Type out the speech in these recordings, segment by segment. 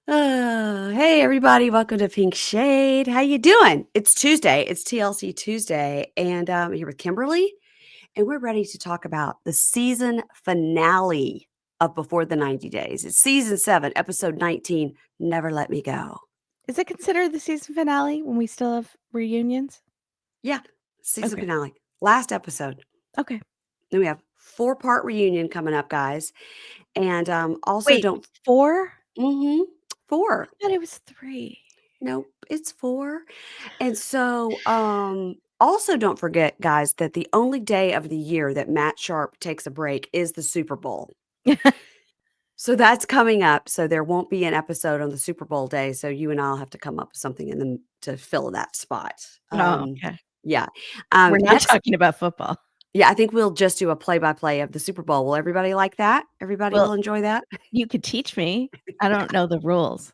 Hey everybody, welcome to Pink Shade. How you doing? It's Tuesday. It's TLC Tuesday, and I'm here with Kimberly, and we're ready to talk about the season finale of Before the 90 Days. It's season 7, episode 19, Never Let Me Go. Is it considered the season finale when we still have reunions? Yeah, season Okay. finale. Last episode. Okay. Then we have 4-part reunion coming up, guys. And also Wait, don't 4? mhm, I 4. thought it was 3. Nope, it's 4. And so, also don't forget, guys, that the only day of the year that Matt Sharp takes a break is the Super Bowl. So that's coming up. So there won't be an episode on the Super Bowl day. So you and I'll have to come up with something in the to fill that spot. Oh, okay. Yeah. We're not Next, talking about football. yeah, I think we'll just do a play-by-play of the Super Bowl. Will everybody like that? Everybody Well, will enjoy that? you could teach me. I don't know the rules.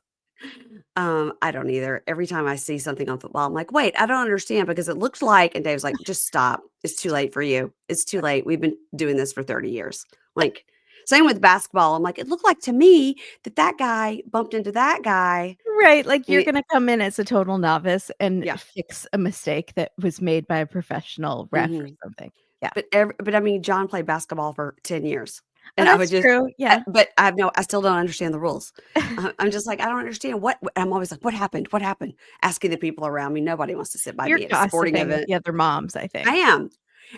I don't either. Every time I see something on football, I'm like, "Wait, I don't understand because it looks like," and Dave's like, "Just stop. It's too late for you. It's too late. We've been doing this for 30 years." Like, same with basketball. I'm like, "It looked like to me that that guy bumped into that guy." Right, like, And you're it gonna come in as a total novice and yeah. fix a mistake that was made by a professional ref or Mhm. something. Yeah. But I mean, John played basketball for 10 years, Oh, and I would that's just true, yeah. but I still don't understand the rules. I'm just like, "I don't understand what" I'm always like, "What happened? What happened?" Asking the people around me. Nobody wants to sit by You're me at a sporting gossiping with event. the other moms, I I think. am.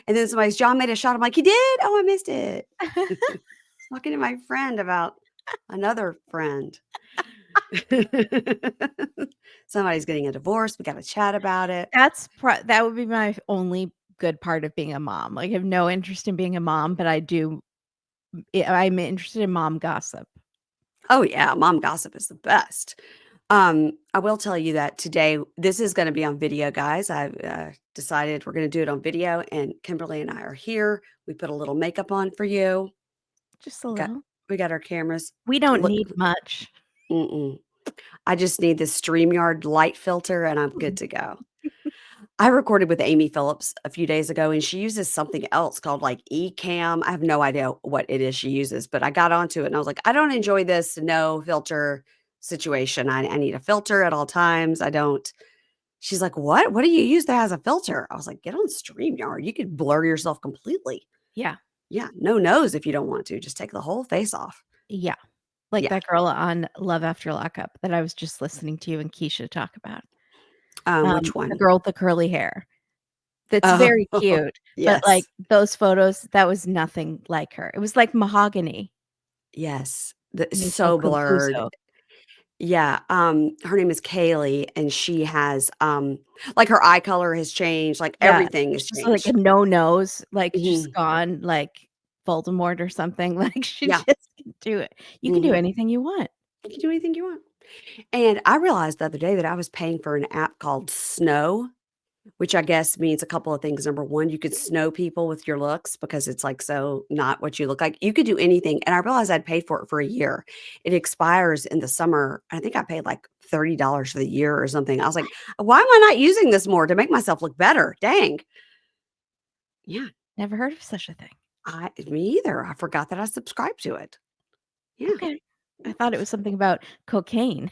And then somebody's John made a shot. I'm like, "He did? Oh, I missed it." Talking to my friend about another friend. Somebody's getting a divorce. We gotta chat about it. That would be my only good part of being a mom. Like, I have no interest in being a mom, but I'm interested in mom gossip. Oh, yeah, mom gossip is the best. I will tell you that today this is gonna be on video, guys. I've, decided we're gonna do it on video, and Kimberly and I are here. We put a little makeup on for you. Just a Got little. we got our cameras. We don't Look need much. mm-mm. I just need this StreamYard light filter, and I'm good Mhm. to go. I recorded with Amy Phillips a few days ago, and she uses something else called, like, Ecamm. I have no idea what it is she uses, but I got onto it, and I was like, "I don't enjoy this no filter situation. I need a filter at all times. I don't." She's like, "What? What do you use that has a filter?" I was like, "Get on StreamYard. You could blur yourself completely." Yeah, Yeah, no nose if you don't want to. Just take the whole face off. yeah. Like Yeah. that girl on Love After Lockup that I was just listening to you and Keisha talk about. Which The one? girl with the curly hair. That's Oh, very cute, but, like, yes. those photos, that was nothing like her. It was like mahogany. Yes. The Maple so blurred. Capuzo. Yeah, her name is Kaylee, and she has, like, her eye color has changed, like, Yeah, everything has she's like a changed. no nose, like, just Mhm. gone like Voldemort or something, like, she Yeah. just can do it. You can do Mhm. anything you want. You can do anything you want. And I realized the other day that I was paying for an app called Snow, which I guess means a couple of things. Number 1, you could snow people with your looks because it's, like, so not what you look like. You could do anything, and I realized I'd paid for it for a year. It expires in the summer. I think I paid, like, $30 for the year or something. I was like, "Why am I not using this more to make myself look better? Dang." Yeah, Never heard of such a thing. me either. I forgot that I subscribed to it. Yeah, Okay. I thought it was something about cocaine,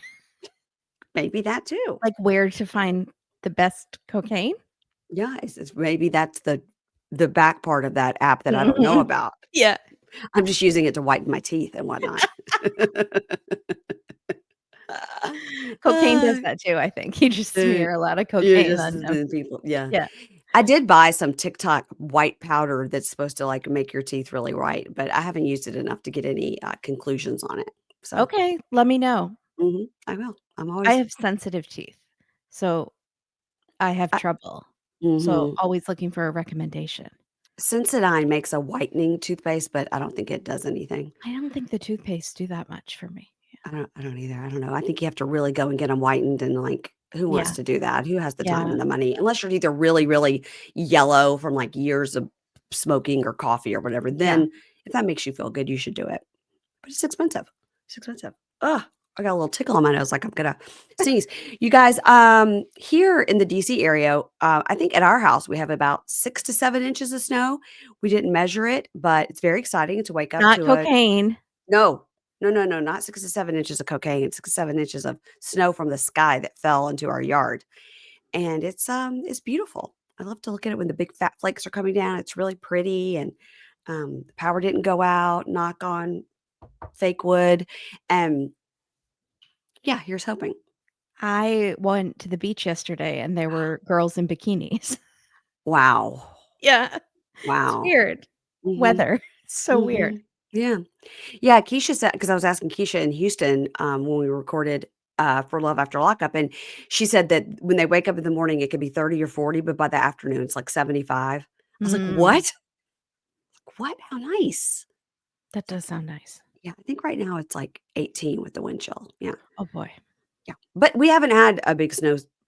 maybe that too. like where to find the best cocaine? Yeah, it's maybe that's the back part of that app that I don't know Mhm. about. Yeah. I'm just using it to whiten my teeth and whatnot. Cocaine Uh, does that too, I think. You just dude, smear a lot of you're cocaine just on them. the people yeah. Yeah. I did buy some TikTok white powder that's supposed to, like, make your teeth really white, but I haven't used it enough to get any, conclusions on it. So, Okay, let me know. I will. I'm I always have sensitive teeth, so I have I trouble. So, mhm. always looking for a recommendation. Sensodyne makes a whitening toothpaste, but I don't think it does anything. I don't think the toothpaste do that much for me. I don't either. I don't know. I think you have to really go and get them whitened and, like, who wants Yeah, to do that? Who has the time yeah, and the money? Unless your teeth are really, really yellow from, like, years of smoking or coffee or whatever, yeah. then if that makes you feel good, you should do it. But it's expensive. It's expensive. Ugh, I got a little tickle on my nose like I'm gonna sneeze. You guys, here in the DC area, I think at our house, we have about 6 to 7 inches of snow. We didn't measure it, but it's very exciting to wake up Not to a cocaine. no. No, no, no, not 6 to 7 inches of cocaine, 6 to 7 inches of snow from the sky that fell into our yard, and it's beautiful. I love to look at it when the big fat flakes are coming down. It's really pretty, and, the power didn't go out, knock on fake wood, and yeah, here's hoping. I went to the beach yesterday and there were girls in bikinis. Wow. Yeah. It's Wow. weird. Mhm. Weather. So weird. Mhm. Yeah. Yeah, Keisha said, because I was asking Keisha in Houston, when we recorded, for Love After Lockup, and she said that when they wake up in the morning, it could be 30 or 40, but by the afternoon, it's like 75. I was like, Mm, "What? What? How nice." that So, does sound nice. yeah, I think right now it's like 18 with the wind chill. Yeah, Oh boy. yeah. But we haven't had a big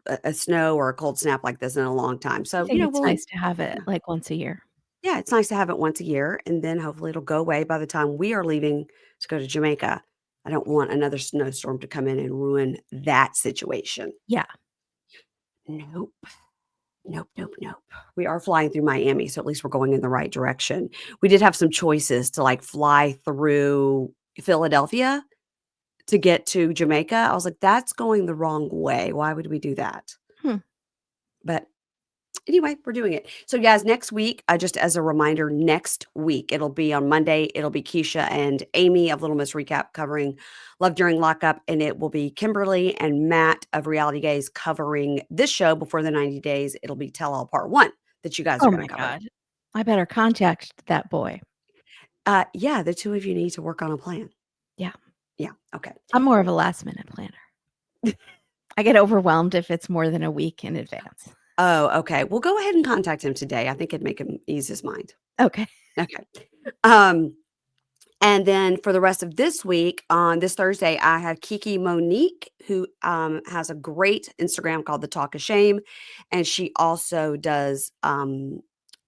a snow or a cold snap like this in a long time. I So, think it's we'll nice to have it yeah. like once a year. Yeah, it's nice to have it once a year, and then hopefully it'll go away by the time we are leaving to go to Jamaica. I don't want another snowstorm to come in and ruin that situation. Yeah. Nope. Nope, nope, nope. We are flying through Miami, so at least we're going in the right direction. We did have some choices to, like, fly through Philadelphia to get to Jamaica. I was like, "That's going the wrong way. Why would we do that?" Hmm. But anyway, we're doing it. So, guys, next week, just as a reminder, next week, it'll be on Monday. It'll be Keisha and Amy of Little Miss Recap covering Love During Lockup. And it will be Kimberly and Matt of Reality Gaze covering this show before the 90 days. It'll be Tell All Part One that you guys are Oh going my to cover. god. I better contact that boy. Yeah, the two of you need to work on a plan. Yeah. Yeah. Okay. I'm more of a last minute planner. I get overwhelmed if it's more than a week in advance. Oh, okay. Well, go ahead and contact him today. I think it'd make him ease his mind. Okay. Okay. Um, And then for the rest of this week, on this Thursday, I have Kiki Monique, who has a great Instagram called The Talk of Shame. And she also does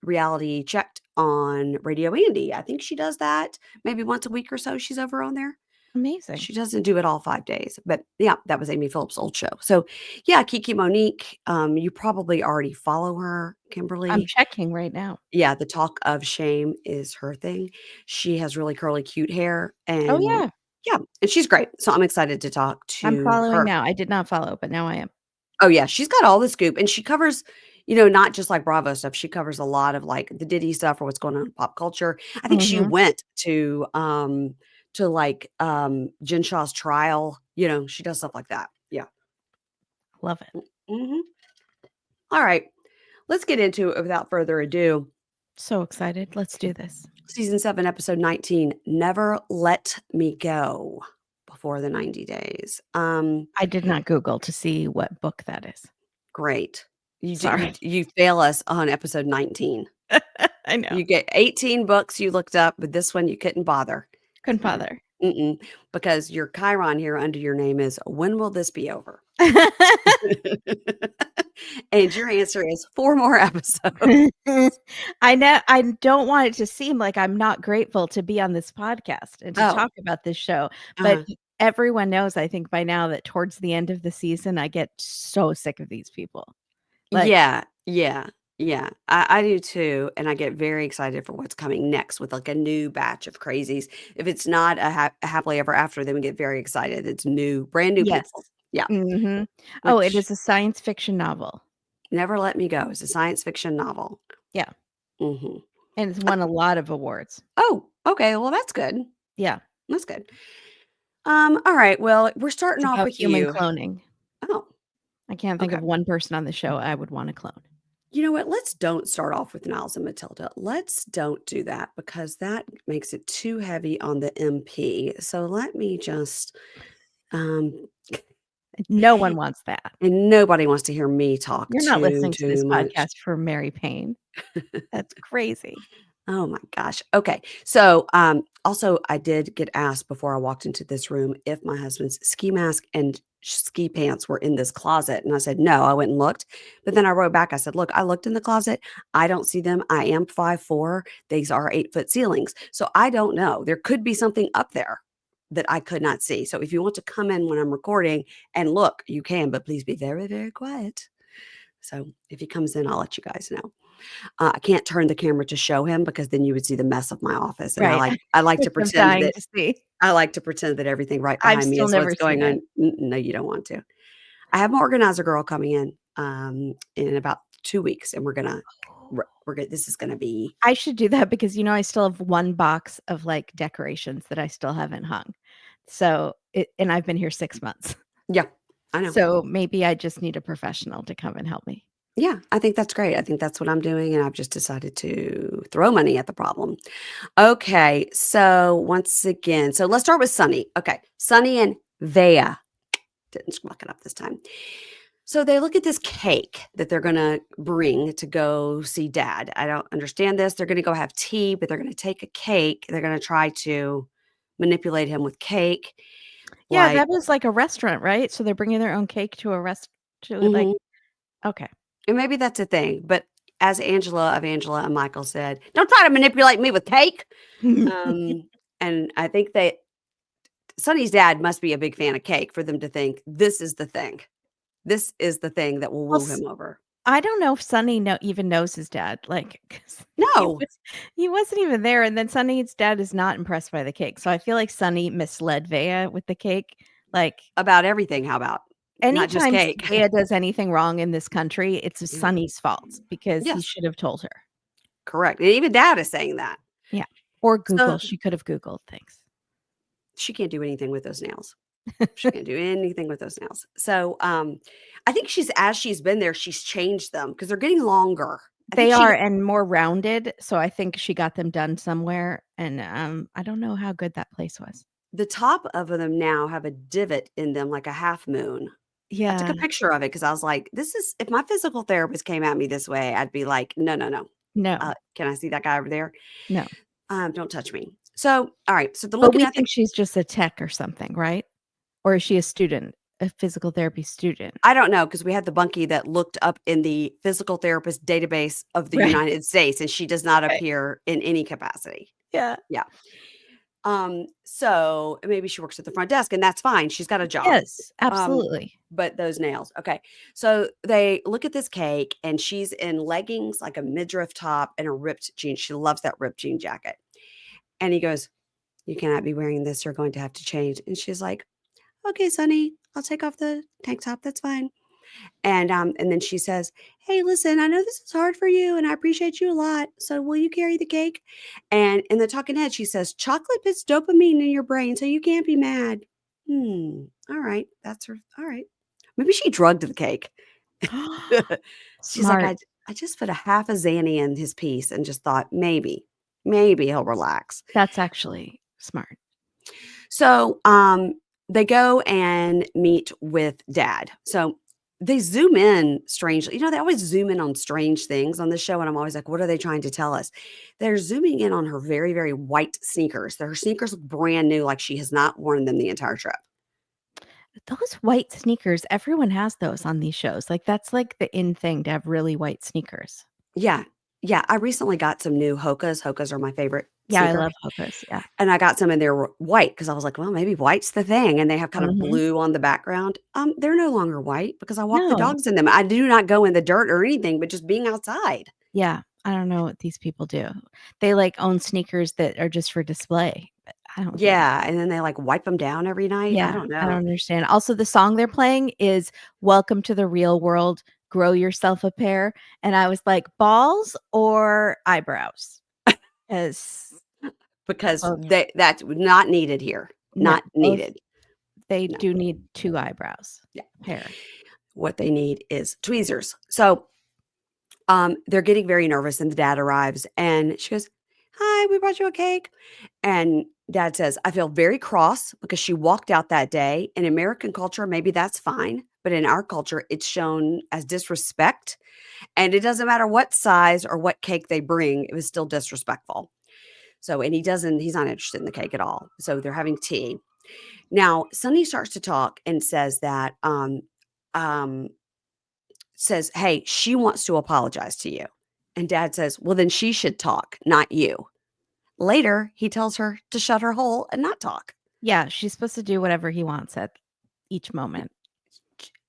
Reality Checked on Radio Andy. I think she does that maybe once a week or so. She's over on there. Amazing. She doesn't do it all 5 days. But yeah, that was Amy Phillips' old show. So yeah, Kiki Monique, you probably already follow her, I'm Kimberly. checking right now. Yeah, the talk of shame is her thing. She has really curly, cute hair, Oh, and yeah. yeah, and she's great. So I'm excited to talk I'm to following her. now. I did not follow, but now I am. Oh yeah, she's got all the scoop, and she covers, not just like Bravo stuff. She covers a lot of like the Diddy stuff or what's going on in pop culture. I think she Mhm. went to like Jen Shaw's trial. She does stuff like that. Yeah. Love it. Hmm. All right, let's get into it without further ado. So excited. Let's do this. Season 7, episode 19, Never Let Me Go before the 90 days. I did not Google to see what book that is. Great. Sorry. You fail us on episode 19. I know. You get 18 books you looked up, but this one you couldn't bother. Couldn't So, bother. because your Chiron here under your name is, when will this be over? And your answer is 4 more episodes. I know I don't want it to seem like I'm not grateful to be on this podcast and to Oh, talk about this show, but uh-huh. everyone knows, I think by now, that towards the end of the season, I get so sick of these people. Like, Yeah, yeah, yeah. I do too, and I get very excited for what's coming next with like a new batch of crazies. If it's not a happily ever after, then we get very excited. It's new, brand new yes. people. Yeah, Mhm. Oh, it which is a science fiction novel. Never Let Me Go is a science fiction novel. Yeah, Mhm. and it's won a lot of awards. Oh, okay. Well, that's good. Yeah, That's good. All right. Well, we're starting it's off about with human you. cloning. Oh, I can't think okay. of one person on the show I would wanna clone. You know what? Let's don't start off with Niles and Matilda. Let's don't do that because that makes it too heavy on the MP. So let me just um No one wants that. and nobody wants to hear me talk You're not listening to too this much. podcast for Mary Payne. That's crazy. Oh my gosh. Okay. So, also, I did get asked before I walked into this room if my husband's ski mask and ski pants were in this closet. And I said, no, I went and looked. But then I wrote back, I said, look, I looked in the closet. I don't see them. I am 5'4". These are 8-foot ceilings. So I don't know. There could be something up there that I could not see. So if you want to come in when I'm recording and look, you can, but please be very, very quiet. So if he comes in, I'll let you guys know. I can't turn the camera to show him because then you would see the mess of my office, and Right. I like to I'm pretend dying that to see. everything right I've behind me still is what's never going seen it. on. No, you don't want to. I have my organizer girl coming in about 2 weeks, and we're gonna this is gonna be I should do that because, I still have 1 box of, like, decorations that I still haven't hung. So, and I've been here 6 months. yeah, I know. So, maybe I just need a professional to come and help me. Yeah, I think that's great. I think that's what I'm doing, and I've just decided to throw money at the problem. Okay, so once again, so let's start with Sunny. Okay, Sunny and Veah. Didn't muck it up this time. So they look at this cake that they're gonna bring to go see dad. I don't understand this. They're gonna go have tea, but they're gonna take a cake. They're gonna try to manipulate him with cake. Yeah, Like, that was like a restaurant, right? So they're bringing their own cake to a to, like, mhm, okay. and maybe that's a thing. But as Angela and Michael said, don't try to manipulate me with cake. Um, and I think that Sonny's dad must be a big fan of cake for them to think this is the thing. This is the thing that will Well, woo him over. I don't know if Sonny even knows his dad, like, 'cause No, he wasn't even there, and then Sonny's dad is not impressed by the cake, so I feel like Sonny misled Vea with the cake. Like, about everything. How about not just anytime cake? Vea does anything wrong in this country, it's Yeah. Sonny's fault because he Yes, should have told her. correct. And even dad is saying that. Yeah, or So Google, she could have Googled things. she can't do anything with those nails. She can't do anything with those nails. So I think as she's been there, she's changed them because they're getting longer. I think They she are, and more rounded, so I think she got them done somewhere, and, I don't know how good that place was. the top of them now have a divot in them like a half moon. I took Yeah, a picture of it because I was like, this is if my physical therapist came at me this way, I'd be like, no, no, no. no, Can I see that guy over there? no. Don't touch me. So, all right. So they're But looking we at the think she's just a tech or something, right? Or is she a student, a physical therapy student? I don't know because we had the bunkie that looked up in the physical therapist database of the Right, United States, and she does not right. appear in any capacity. Yeah. Yeah. So maybe she works at the front desk, and that's fine. She's got a job. Yes, Um, absolutely. but those nails. Okay. So they look at this cake, and she's in leggings, like a midriff top, and a ripped jean. She loves that ripped jean jacket. And he goes, you cannot be wearing this. You're going to have to change. And she's like, okay, Sonny, I'll take off the tank top. That's fine. And then she says, "Hey, listen, I know this is hard for you, and I appreciate you a lot. So will you carry the cake?" And in the talking head, she says, "Chocolate puts dopamine in your brain, so you can't be mad." All right, that's her. All right, maybe she drugged the cake. She's like, Smart. I just put a half a Xanny in his piece and just thought maybe he'll relax. That's actually smart. So, they go and meet with dad. So they zoom in strangely. They always zoom in on strange things on the show, and I'm always like, what are they trying to tell us? They're zooming in on her very, very white sneakers. Her sneakers look brand new, like she has not worn them the entire trip. Those white sneakers, everyone has those on these shows. Like, that's like the in thing to have really white sneakers. Yeah. Yeah. I recently got some new Hokas. Hokas are my favorite Yeah, I sneaker. love Hokas, yeah. And I got some and they were white because I was like, well, maybe white's the thing. And they have kind of Mhm. blue on the background. They're no longer white because I walk the No. dogs in them. I do not go in the dirt or anything, but just being outside. Yeah, I don't know what these people do. They, like, own sneakers that are just for display, but I don't get it. Yeah. And then they like wipe them down every night. I Yeah, don't I don't know. understand. Also, the song they're playing is "Welcome to the Real World, Grow Yourself a Pair," and I was like, "Balls or eyebrows?" 'Cause Because both that's not needed here. no, Not both needed. they No. do need 2 eyebrows, Yeah. pair. What they need is tweezers. So they're getting very nervous, and the dad arrives, and she goes, "Hi, we brought you a cake." And dad says, "I feel very cross because she walked out that day. In American culture, maybe that's fine, but in our culture, it's shown as disrespect, and it doesn't matter what size or what cake they bring, it was still disrespectful." So, and he's not interested in the cake at all. So they're having tea. Now, Sunny starts to talk and says that, um, says, "Hey, she wants to apologize to you." And dad says, "Well, then she should talk, not you." Later, he tells her to shut her hole and not talk. Yeah, she's supposed to do whatever he wants at each moment.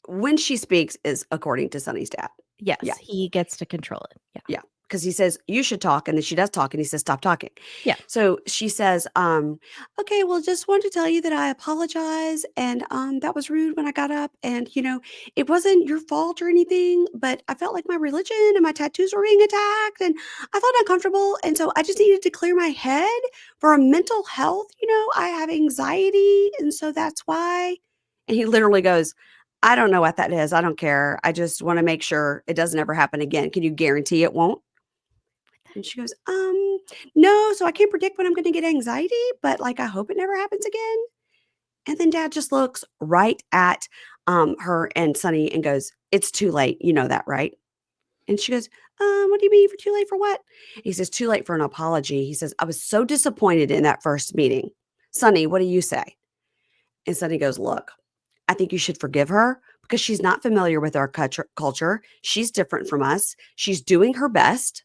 When she speaks is according to Sunny's dad. Yes, Yeah, he gets to control it. Yeah. yeah. because he says, "You should talk," and then she does talk, and he says, "Stop talking." Yeah. So she says, "Okay, well, just wanted to tell you that I apologize, and, that was rude when I got up, and, it wasn't your fault or anything, but I felt like my religion and my tattoos were being attacked, and I felt uncomfortable, and so I just needed to clear my head for a mental health, I have anxiety, and so that's why." And he literally goes, "I don't know what that is. I don't care. I just wanna make sure it doesn't ever happen again. Can you guarantee it won't?" And she goes, no, so I can't predict when I'm gonna get anxiety, but, like, I hope it never happens again." And then dad just looks right at, her and Sonny and goes, "It's too late. You know that, right?" And she goes, what do you mean for too late for what?" He says, "Too late for an apology." He says, "I was so disappointed in that first meeting. Sonny, what do you say?" And Sonny goes, "Look, I think you should forgive her because she's not familiar with our culture. She's different from us. She's doing her best,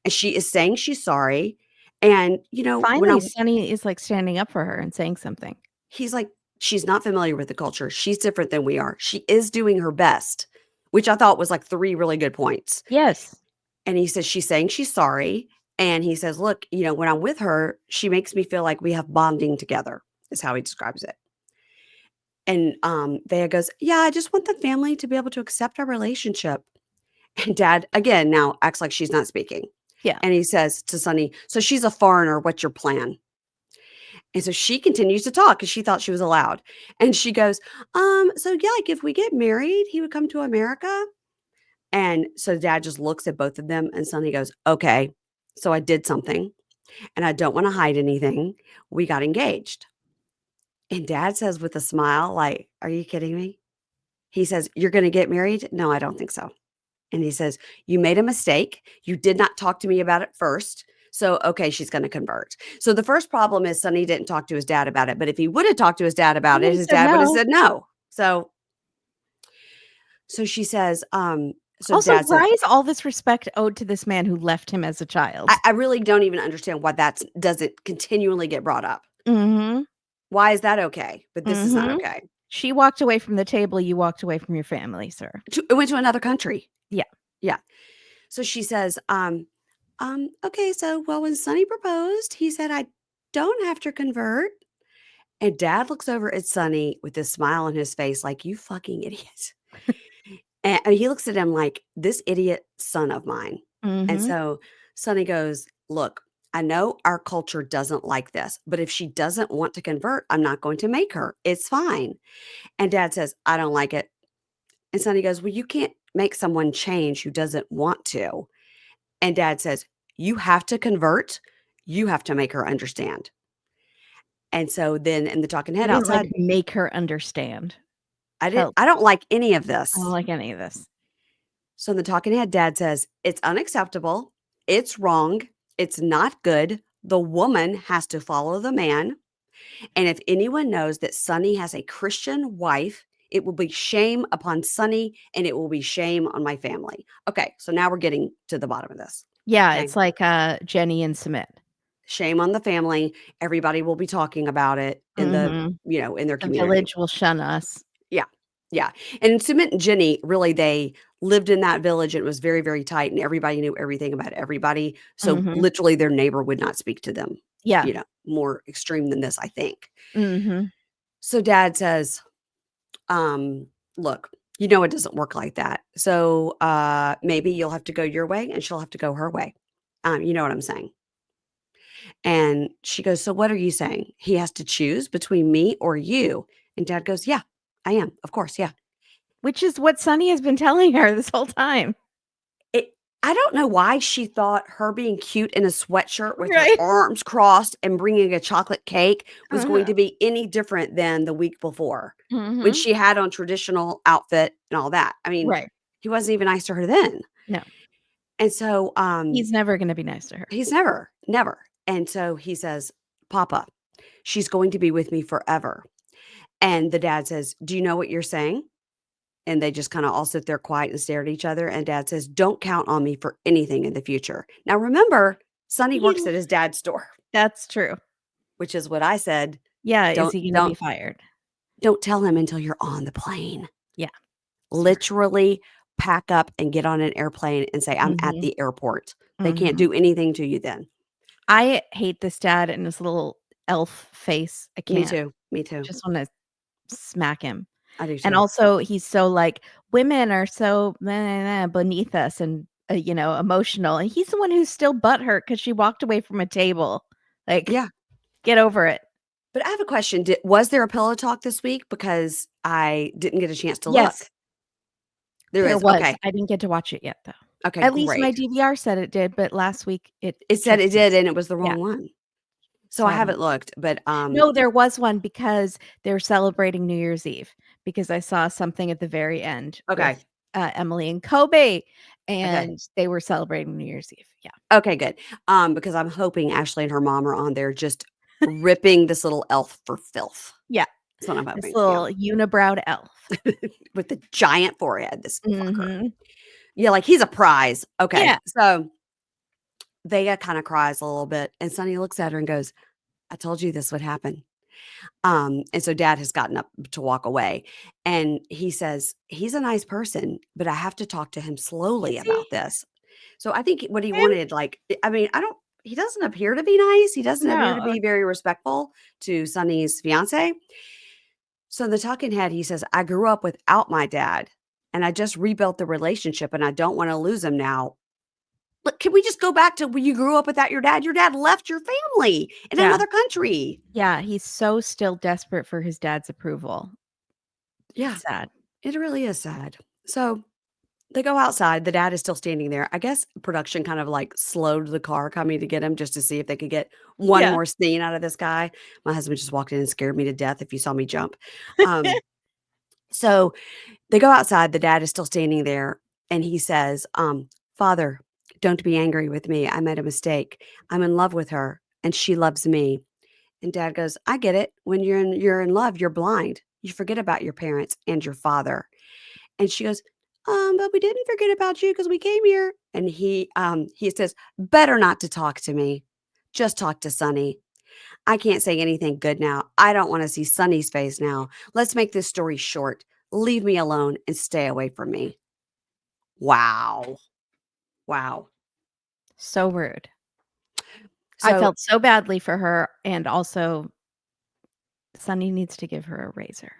and she is saying she's sorry. And, when I Finally, Sunny is, like, standing up for her and saying something. he's like, she's not familiar with the culture. She's different than we are. She is doing her best," which I thought was like 3 really good points. Yes. And he says, "She's saying she's sorry." And he says, "Look, when I'm with her, she makes me feel like we have bonding together," is how he describes it. And Veah goes, "Yeah, I just want the family to be able to accept our relationship." And dad, again, now acts like she's not speaking. Yeah. And he says to Sonny, "So she's a foreigner. What's your plan?" And so she continues to talk because she thought she was allowed. And she goes, so yeah, like if we get married, he would come to America." And so dad just looks at both of them and Sonny goes, "Okay, so I did something and I don't want to hide anything. We got engaged." And dad says with a smile, like, "Are you kidding me?" He says, "You're going to get married?" "No, I don't think so." And he says, "You made a mistake. You did not talk to me about it first. So, okay, she's going to convert." So the first problem is Sonny didn't talk to his dad about it. But if he would have talked to his dad He about it, would've his said dad would have no. said no. So she says, so Also, dad why says, is all this respect owed to this man who left him as a I, child? I really don't even understand why that doesn't continually get brought up. Mhm. Why is that okay? But this is not Mhm. okay. She walked away from the table, you walked away from your family, sir. It went to another country. Yeah. Yeah. So she says, okay, so well, when Sonny proposed, he said, "I don't have to convert." And dad looks over at Sonny with this smile on his face, like, "You fucking idiot." And he looks at him like, "This idiot son of mine." And Mhm. so Sonny goes, "Look, I know our culture doesn't like this, but if she doesn't want to convert, I'm not going to make her. It's fine." And dad says, "I don't like it." And Sonny goes, "Well, you can't make someone change who doesn't want to." And dad says, "You have to convert. You have to make her understand." And so then in the talking He head didn't, like, outside, make her understand. Tell I don't like any of I don't this. like any of this. So in the talking head, dad says, "It's unacceptable. It's wrong. It's not good. The woman has to follow the man. And if anyone knows that Sonny has a Christian wife, it will be shame upon Sonny and it will be shame on my family." Okay, so now we're getting to the bottom of this. Yeah, Okay. it's like, Jenny and Submit. Shame on the family. Everybody will be talking about it in Mhm. in their The community. village will shun us. Yeah. Yeah. And Sumit and Jenny, really, they lived in that village. It was very, very tight and everybody knew everything about everybody. So Mhm. literally their neighbor would not speak to them, Yeah. more extreme than this, I think. Mhm. So dad says, um, "Look, it doesn't work like that. So maybe you'll have to go your way and she'll have to go her way. You know what I'm saying?" And she goes, "So what are you saying? He has to choose between me or you?" And dad goes, "Yeah, I am. Of course. Yeah." Which is what Sunny has been telling her this whole time. It I don't know why she thought her being cute in a sweatshirt with her Right. arms crossed and bringing a chocolate cake was going Uh-huh. to be any different than the week before when Mhm. she had on traditional outfit and all that. I mean, Right. he wasn't even nice to her then. No. And so, He's never gonna be nice to her. he's never, never. And so he says, "Papa, she's going to be with me forever." And the dad says, "Do you know what you're saying?" And they just kinda all sit there quiet and stare at each other, and dad says, "Don't count on me for anything in the future." Now remember, Sonny works He at his dad's store, That's true. which is what I said, Yeah, is "Don't he gonna be don't fired? don't tell him until you're on the plane." Yeah. Smart. Literally pack up and get on an airplane and say, "I'm at Mhm. the airport." They can't Mhm. do anything to you then. I hate this dad and his little elf face. I Me can't. too. Me too. Just wanna smack him. I do And too. also, he's so, like, "Women are so beneath us and, emotional," and he's the one who's still butthurt because she walked away from a table. Like, Yeah. get over it. But I have a question. Was there a pillow talk this week? Because I didn't get a chance to look. Yes, There there is. was. Okay. I didn't get to watch it yet, though. Okay, At least my great. DVR said it did, but last week it It said just it did, missed. and it was the Yeah, wrong one. So so I I haven't haven't looked, but, No, there was one because they're celebrating New Year's Eve, because I saw something at the very end with, okay. Emily and Kobe, Okay. and they were celebrating New Year's Eve. Yeah. Okay, good. Because I'm hoping Ashley and her mom are on there just ripping this little elf for filth. Yeah. That's what I'm This hoping. Yeah. little unibrowed elf. With the giant forehead, this fucker. Mhm. Yeah, like he's a prize. Okay. Yeah. So Vega kind of cries a little bit, and Sonny looks at her and goes, I told you this would happen. And so dad has gotten up to walk away. And he says, he's a nice person, but I have to talk to him slowly Is he? about this. So I think what he Him? wanted, like, I mean, he doesn't appear to be nice. He doesn't appear to No. be very respectful to Sonny's fiance. So in the talking head, he says, I grew up without my dad and I just rebuilt the relationship and I don't want to lose him now. But can we just go back to when you grew up without your dad? Your dad left your family in Yeah. another country. Yeah, he's so still desperate for his dad's approval. Yeah, It's sad. it really is sad. So they go outside. The dad is still standing there. I guess production kind of like slowed the car coming to get him just to see if they could get one Yeah. more scene out of this guy. My husband just walked in and scared me to death if you saw me jump. Um, so they go outside. The dad is still standing there and he says, Father, don't be angry with me. I made a mistake. I'm in love with her and she loves me. And dad goes, I get it. When you're in love, you're blind. You forget about your parents and your father. And she goes, but we didn't forget about you because we came here. And he says, better not to talk to me. Just talk to Sonny. I can't say anything good now. I don't want to see Sonny's face now. Let's make this story short. Leave me alone and stay away from me. Wow. Wow. So rude. I So felt so badly for her, and also Sunny needs to give her a razor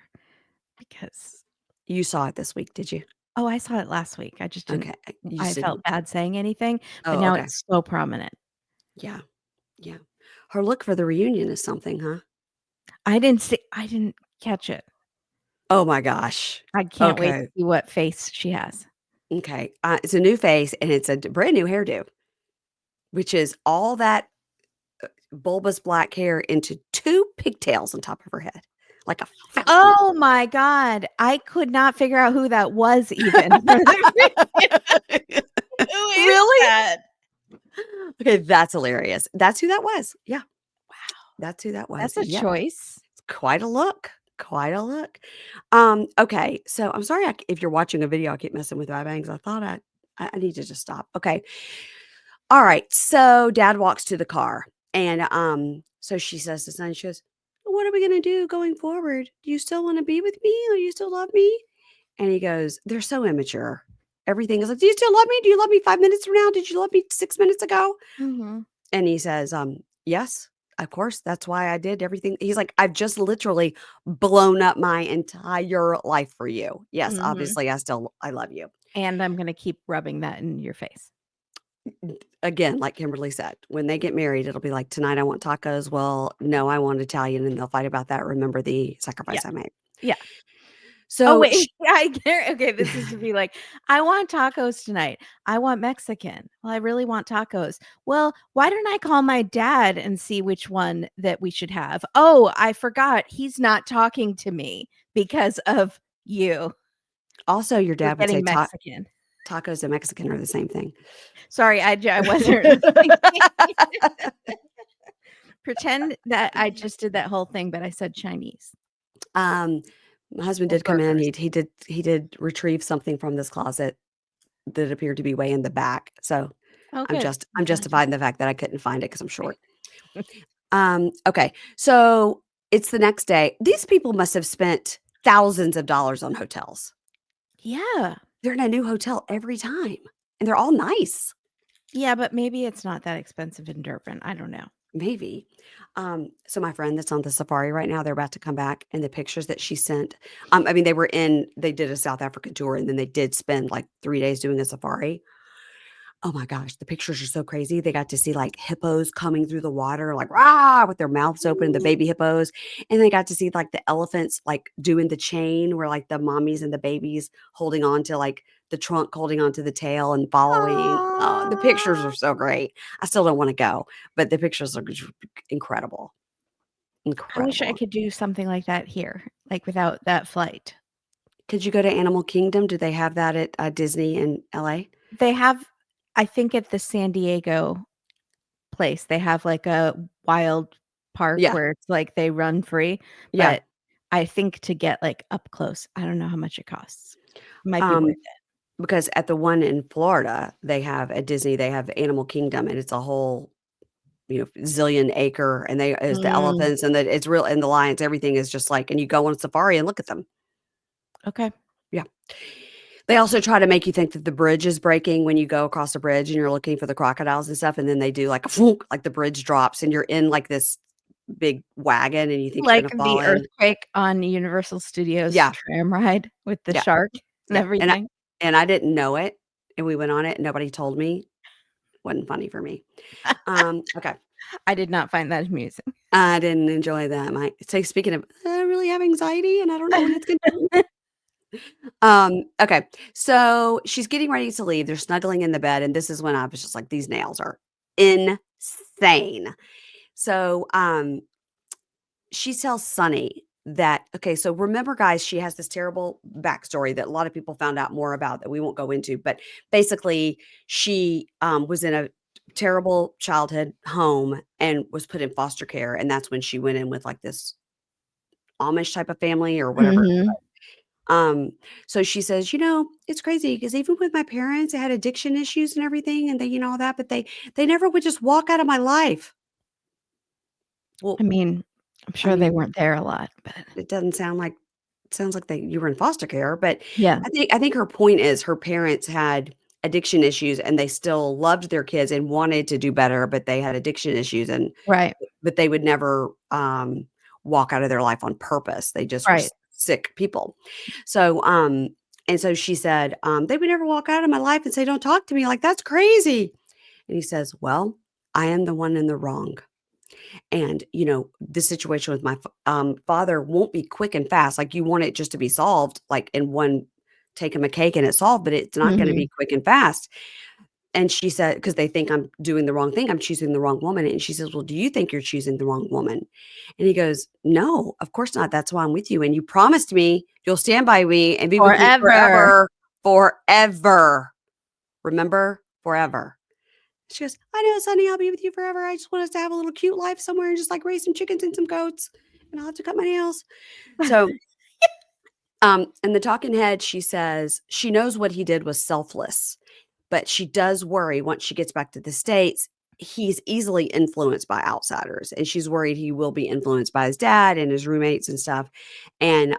because you saw it this week, did you? oh, I saw it last week. I just didn't Okay. You I just felt didn't. bad saying anything, but Oh, now okay. it's so prominent. Yeah. Yeah. Her look for the reunion is something, huh? I didn't catch it. Oh my gosh. I can't wait to Okay. see what face she has. Okay. It's a new face and it's a brand new hairdo, which is all that bulbous black hair into two pigtails on top of her head, like a fountain. Oh my god. I could not figure out who that was even. Who is Really? that? Okay, that's hilarious. That's who that was. Yeah, Wow, that's who that was. that's a Yep. choice. Quite a look. Quite a look. Okay, so I'm sorry if you're watching a video, I keep messing with my bangs. I thought I need to just stop. Okay. All right. So dad walks to the car and so she says to son, she goes, what are we gonna do going forward? Do you still want to be with me? Or you still love me? And he goes, they're so immature. Everything is like, do you still love me? Do you love me 5 minutes from now? Did you love me 6 minutes ago? Mhm. And he says, yes, of course. That's why I did everything. He's like, I've just literally blown up my entire life for you. Yes, Mhm. obviously I love you. And I'm gonna keep rubbing that in your face. Again, like Kimberly said, when they get married, it'll be like, tonight I want tacos. Well, no, I want Italian. And they'll fight about that. Remember the Yeah. sacrifice I made. Yeah. Oh, So, wait, I get okay, this is to be like, "I want tacos tonight. I want Mexican. Well, I really want tacos. Well, why don't I call my dad and see which one that we should have? Oh, I forgot. He's not talking to me because of you. also, your We're dad would say getting Mexican." tacos and Mexican are the same thing. Sorry, I wasn't thinking. Pretend that I just did that whole thing, but I said Chinese um, my husband or did come in. burgers. He did retrieve something from this closet that appeared to be way in the back. So Oh, I'm good. just I'm I'm glad you justified in the fact that I couldn't find it because I'm okay. short. Okay. So it's the next day. These people must have spent thousands of dollars on hotels. Yeah. They're in a new hotel every time, and they're all nice. Yeah, but maybe it's not that expensive in Durban. I don't know. Maybe. So my friend that's on the safari right now, they're about to come back, and the pictures that she sent, I mean, they did a South African tour, and then they did spend like 3 days doing a safari. Oh my gosh, the pictures are so crazy. They got to see like hippos coming through the water, like rah, with their mouths open, the baby hippos. And they got to see like the elephants like doing the chain where like the mommies and the babies holding on to like the trunk, holding on to the tail and following. Oh, the pictures Aw. are so great. I still don't want to go, but the pictures are just incredible. I wish I Incredible. could do something like that here, like without that flight. Could you go to Animal Kingdom? Do they have that at Disney in LA? They have, I think at the San Diego place, they have like a wild park Yeah. where it's like they run free, Yeah. but I think to get like up close, I don't know how much it costs. Might be worth Um, it. Because at the one in Florida, they have at Disney, they have Animal Kingdom, and it's a whole, zillion acre, and they is the Mm, elephants and it's real and the lions, everything is just like and you go on safari and look at them. okay. Yeah. They also try to make you think that the bridge is breaking when you go across a bridge and you're looking for the crocodiles and stuff, and then they do like a "Foonk," like the bridge drops and you're in like this big wagon and you think you're Like gonna fall the in. earthquake on Universal Studios Yeah, tram ride with the yeah, shark and yeah, everything. and I didn't know it, and we went on it, and nobody told me. Wasn't funny for me. Okay. I did not find that amusing. I didn't enjoy that. My so speaking of, I really have anxiety and I don't know when it's gonna end. Okay. So she's getting ready to leave. They're snuggling in the bed, and this is when I was just like, these nails are insane. So she tells Sonny that okay, so remember, guys, she has this terrible backstory that a lot of people found out more about that we won't go into, but basically, she was in a terrible childhood home and was put in foster care, and that's when she went in with like this Amish type of family or whatever. Mhm. Um, so she says, it's crazy because even with my parents, I had addiction issues and everything, and they, all that, but they never would just walk out of my life. I Well, mean, I'm I sure they mean, weren't there a lot, but it doesn't sound like sounds like you were in foster care, but yeah, I think her point is her parents had addiction issues and they still loved their kids and wanted to do better, but they had addiction issues and right, but they would never walk out of their life on purpose. They just were right. sick people. So and so she said, they would never walk out of my life and say, don't talk to me. Like, that's crazy. And he says, well, I am the one in the wrong. And, the situation with my father won't be quick and fast. Like you want it just to be solved, like in one take him a cake and it's solved, but it's not going to Mhm. be quick and fast. And she said, because they think I'm doing the wrong thing, I'm choosing the wrong woman. And she says, well, do you think you're choosing the wrong woman? And he goes, no, of course not. That's why I'm with you. And you promised me you'll stand by me and be with me Forever. forever, forever. Remember? Forever. She goes, I know, Sonny, I'll be with you forever. I just want us to have a little cute life somewhere and just like raise some chickens and some goats. And I'll have to cut my nails. So, in the talking head, she says she knows what he did was selfless, but she does worry once she gets back to the States, he's easily influenced by outsiders. And she's worried he will be influenced by his dad and his roommates and stuff. And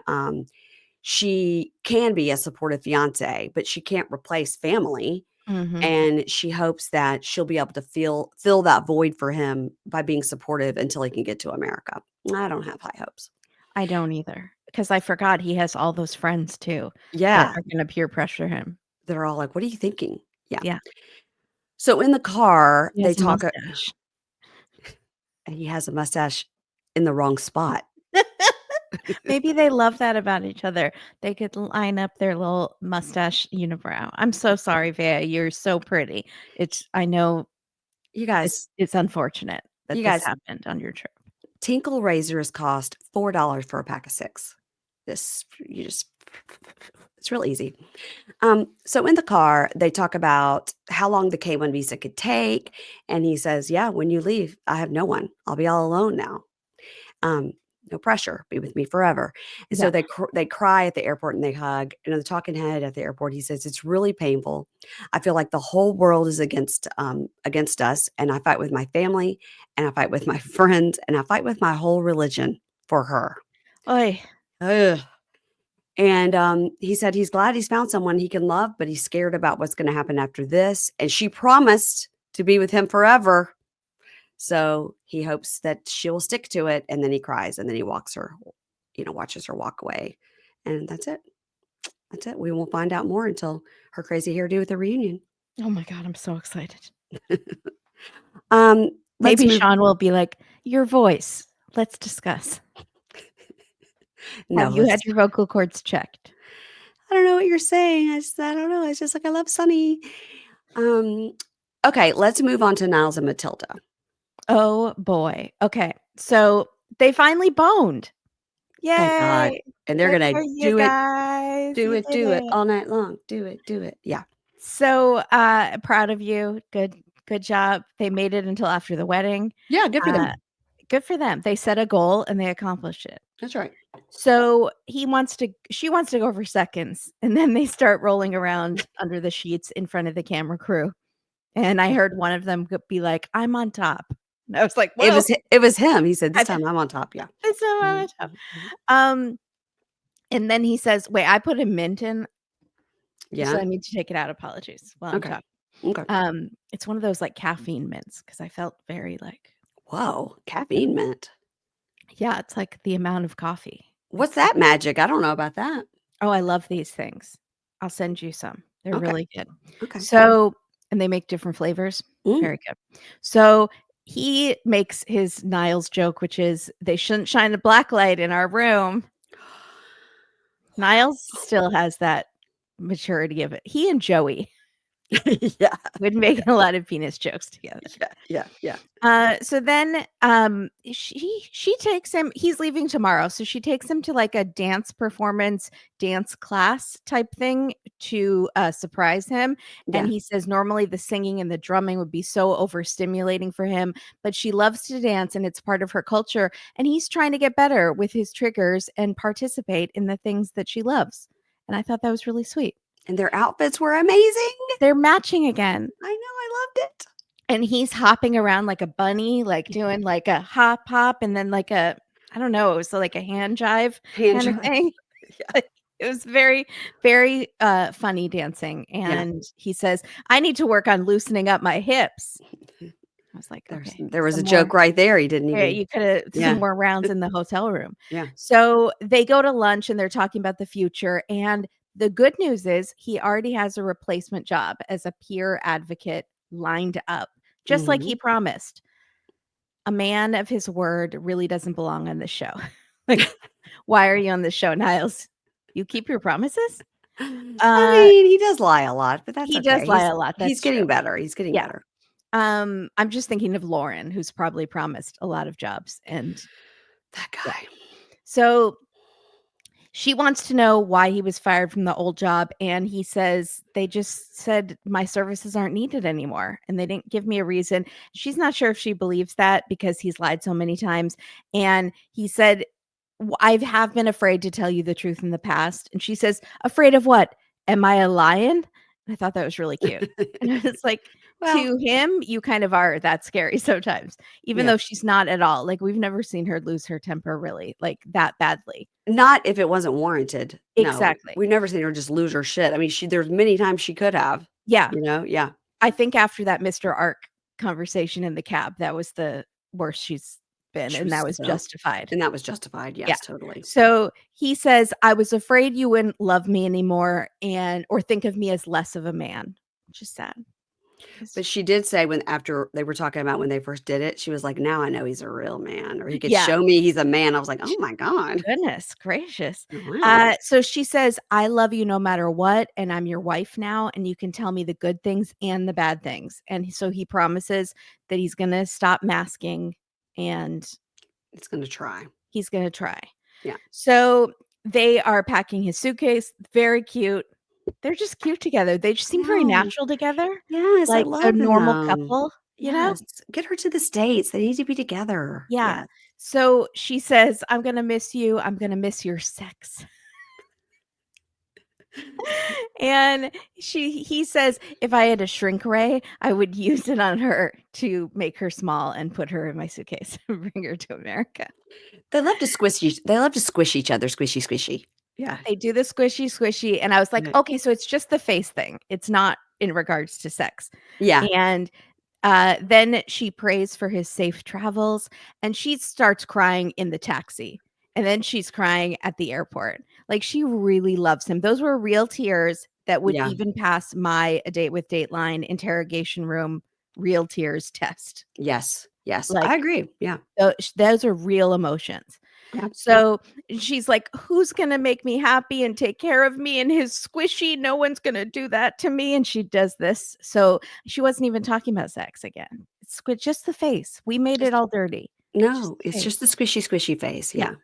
she can be a supportive fiance, but she can't replace family Mhm. and she hopes that she'll be able to fill that void for him by being supportive until he can get to America. I don't have high hopes. I don't either, because I forgot he has all those friends too that Yeah, are gonna peer pressure him. they're all like, "What are you thinking?" Yeah. Yeah, So in the car, he they has a talk mustache. and he has a mustache in the wrong spot. Maybe they love that about each other. They could line up their little mustache unibrow. I'm so sorry, Veah, you're so pretty. I know You guys it's unfortunate that you this guys, happened on your trip. Tinkle razors cost $4 for a pack of 6. This you just it's real easy. So in the car, they talk about how long the K-1 visa could take, and he says, "Yeah, when you leave, I have no one. I'll be all alone now. Um, no pressure. Be with me forever." And so Yeah. they cry at the airport and they hug. And on the talking head at the airport, he says, "It's really painful. I feel like the whole world is against us, and I fight with my family, and I fight with my friends, and I fight with my whole religion for her." Oy. Ugh. And, he said he's glad he's found someone he can love, but he's scared about what's gonna happen after this, and she promised to be with him forever. So he hopes that she will stick to it, and then he cries, and then he watches her walk away, and that's it. That's it. We won't find out more until her crazy hairdo at the reunion. Oh my God, I'm so excited. Let's Maybe move. Sean will be like, "Your voice. Let's discuss. No, Have you had let's. your vocal cords checked?" I don't know what you're saying. I don't know. It's just like I love Sunny. Okay, let's move on to Niles and Matilda. Oh boy. Okay. So they finally boned. Thank God. Yay. And they're Good gonna for you do it, guys. You did do it it. all night long. Do it. Yeah. So proud of you. Good job. They made it until after the wedding. Yeah, good for Uh them. good for them. They set a goal and they accomplished it. That's right. So she wants to go for seconds, and then they start rolling around under the sheets in front of the camera crew. And I heard one of them be like, "I'm on top." And I was like, "Whoa." It was him. He said, "This I time I'm on top." Yeah. It's so Mhm, on top. mhm. And then he says, "Wait, I put a mint in, so Yeah. I need to take it out. Apologies while I'm Okay. talking." Okay. It's one of those, like, caffeine mints because I felt very, like Whoa, caffeine mint. yeah, it's like the amount of coffee. What's that magic? I don't know about that. Oh, I love these things. I'll send you some. They're Okay. really good. Okay. So and they make different flavors. Mm. Very good. So he makes his Niles joke, which is, "They shouldn't shine a black light in our room." Niles still has that maturity of it. He and Joey Yeah. would make a lot of penis jokes together. Yeah. So then, she takes him. He's leaving tomorrow, so she takes him to like a dance performance, dance class type thing to surprise him. And Yeah. he says normally the singing and the drumming would be so overstimulating for him, but she loves to dance and it's part of her culture. And he's trying to get better with his triggers and participate in the things that she loves. And I thought that was really sweet. And their outfits were amazing. They're matching again. I know, I loved it. And he's hopping around like a bunny, like doing like a hop, and then like a I don't know, it was like a hand jive Hand kinda jive. thing. Yeah. It was very, very, funny dancing, Yeah. and he says, "I need to work on loosening up my hips." I was like, "Okay, There was a some more." joke right there. He didn't Yeah, even. you coulda some Yeah. more rounds in the hotel room. Yeah. So, they go to lunch and they're talking about the future, and the good news is he already has a replacement job as a peer advocate lined up, just like he Mhm. promised. A man of his word really doesn't belong on this show. Like, why are you on this show, Niles? You keep your promises? I Uh, mean, he does lie a lot, but that's he does okay. lie a lot, He's that's true. getting better. He's getting Yeah. better. I'm just thinking of Lauren, who's probably promised a lot of jobs, and That yeah. guy. So she wants to know why he was fired from the old job, and he says, "They just said my services aren't needed anymore, and they didn't give me a reason." She's not sure if she believes that because he's lied so many times, and he said, "I have been afraid to tell you the truth in the past." And she says, "Afraid of what? Am I a lion?" And I thought that was really cute. And it's like, Well, to him, you kind of are that scary sometimes, even yeah. though she's not at all. Like, we've never seen her lose her temper really, like, that badly. Not if it wasn't warranted. No. Exactly. We've never seen her just lose her shit. I mean, there's many times she could have, Yeah. Yeah. I think after that Mr. Ark conversation in the cab, that was the worst she's been, She and was that was so justified. and that was justified. Yeah. Yes, totally. So he says, "I was afraid you wouldn't love me anymore or think of me as less of a man," which is sad. 'Cause But she did say after they were talking about when they first did it, she was like, "Now I know he's a real man, or he could yeah. show me he's a man." I was like, "Oh my god." Goodness gracious. Wow. So she says, "I love you no matter what, and I'm your wife now, and you can tell me the good things and the bad things." And so he promises that he's gonna stop masking, and It's gonna try. he's gonna try. Yeah. So they are packing his suitcase, very cute. They're just cute together. They just I seem very know. natural together, Yes, I like a love normal them. couple, you know? Yes. Get her to the States. They need to be together. Yeah. Yes. So she says, "I'm gonna miss you. I'm gonna miss your sex." And he says, "If I had a shrink ray, I would use it on her to make her small and put her in my suitcase and bring her to America." They love to squish each other, squishy, squishy. Yeah. They do the squishy, squishy, and I was like, Yeah. "Okay, so it's just the face thing. It's not in regards to sex." Yeah. And Then she prays for his safe travels, and she starts crying in the taxi, and then she's crying at the airport. Like, she really loves him. Those were real tears that would Yeah. even pass my A Date with Dateline interrogation room real tears test. Yes. Yes. Like, I agree. Yeah. those are real emotions. Yeah. So she's like, "Who's gonna make me happy and take care of me in his squishy? No one's gonna do that to me." And she does this. So she wasn't even talking about sex again. It's just the face. We made it Just all dirty. Just no, the it's just face. the squishy, squishy face. Yeah. Yeah.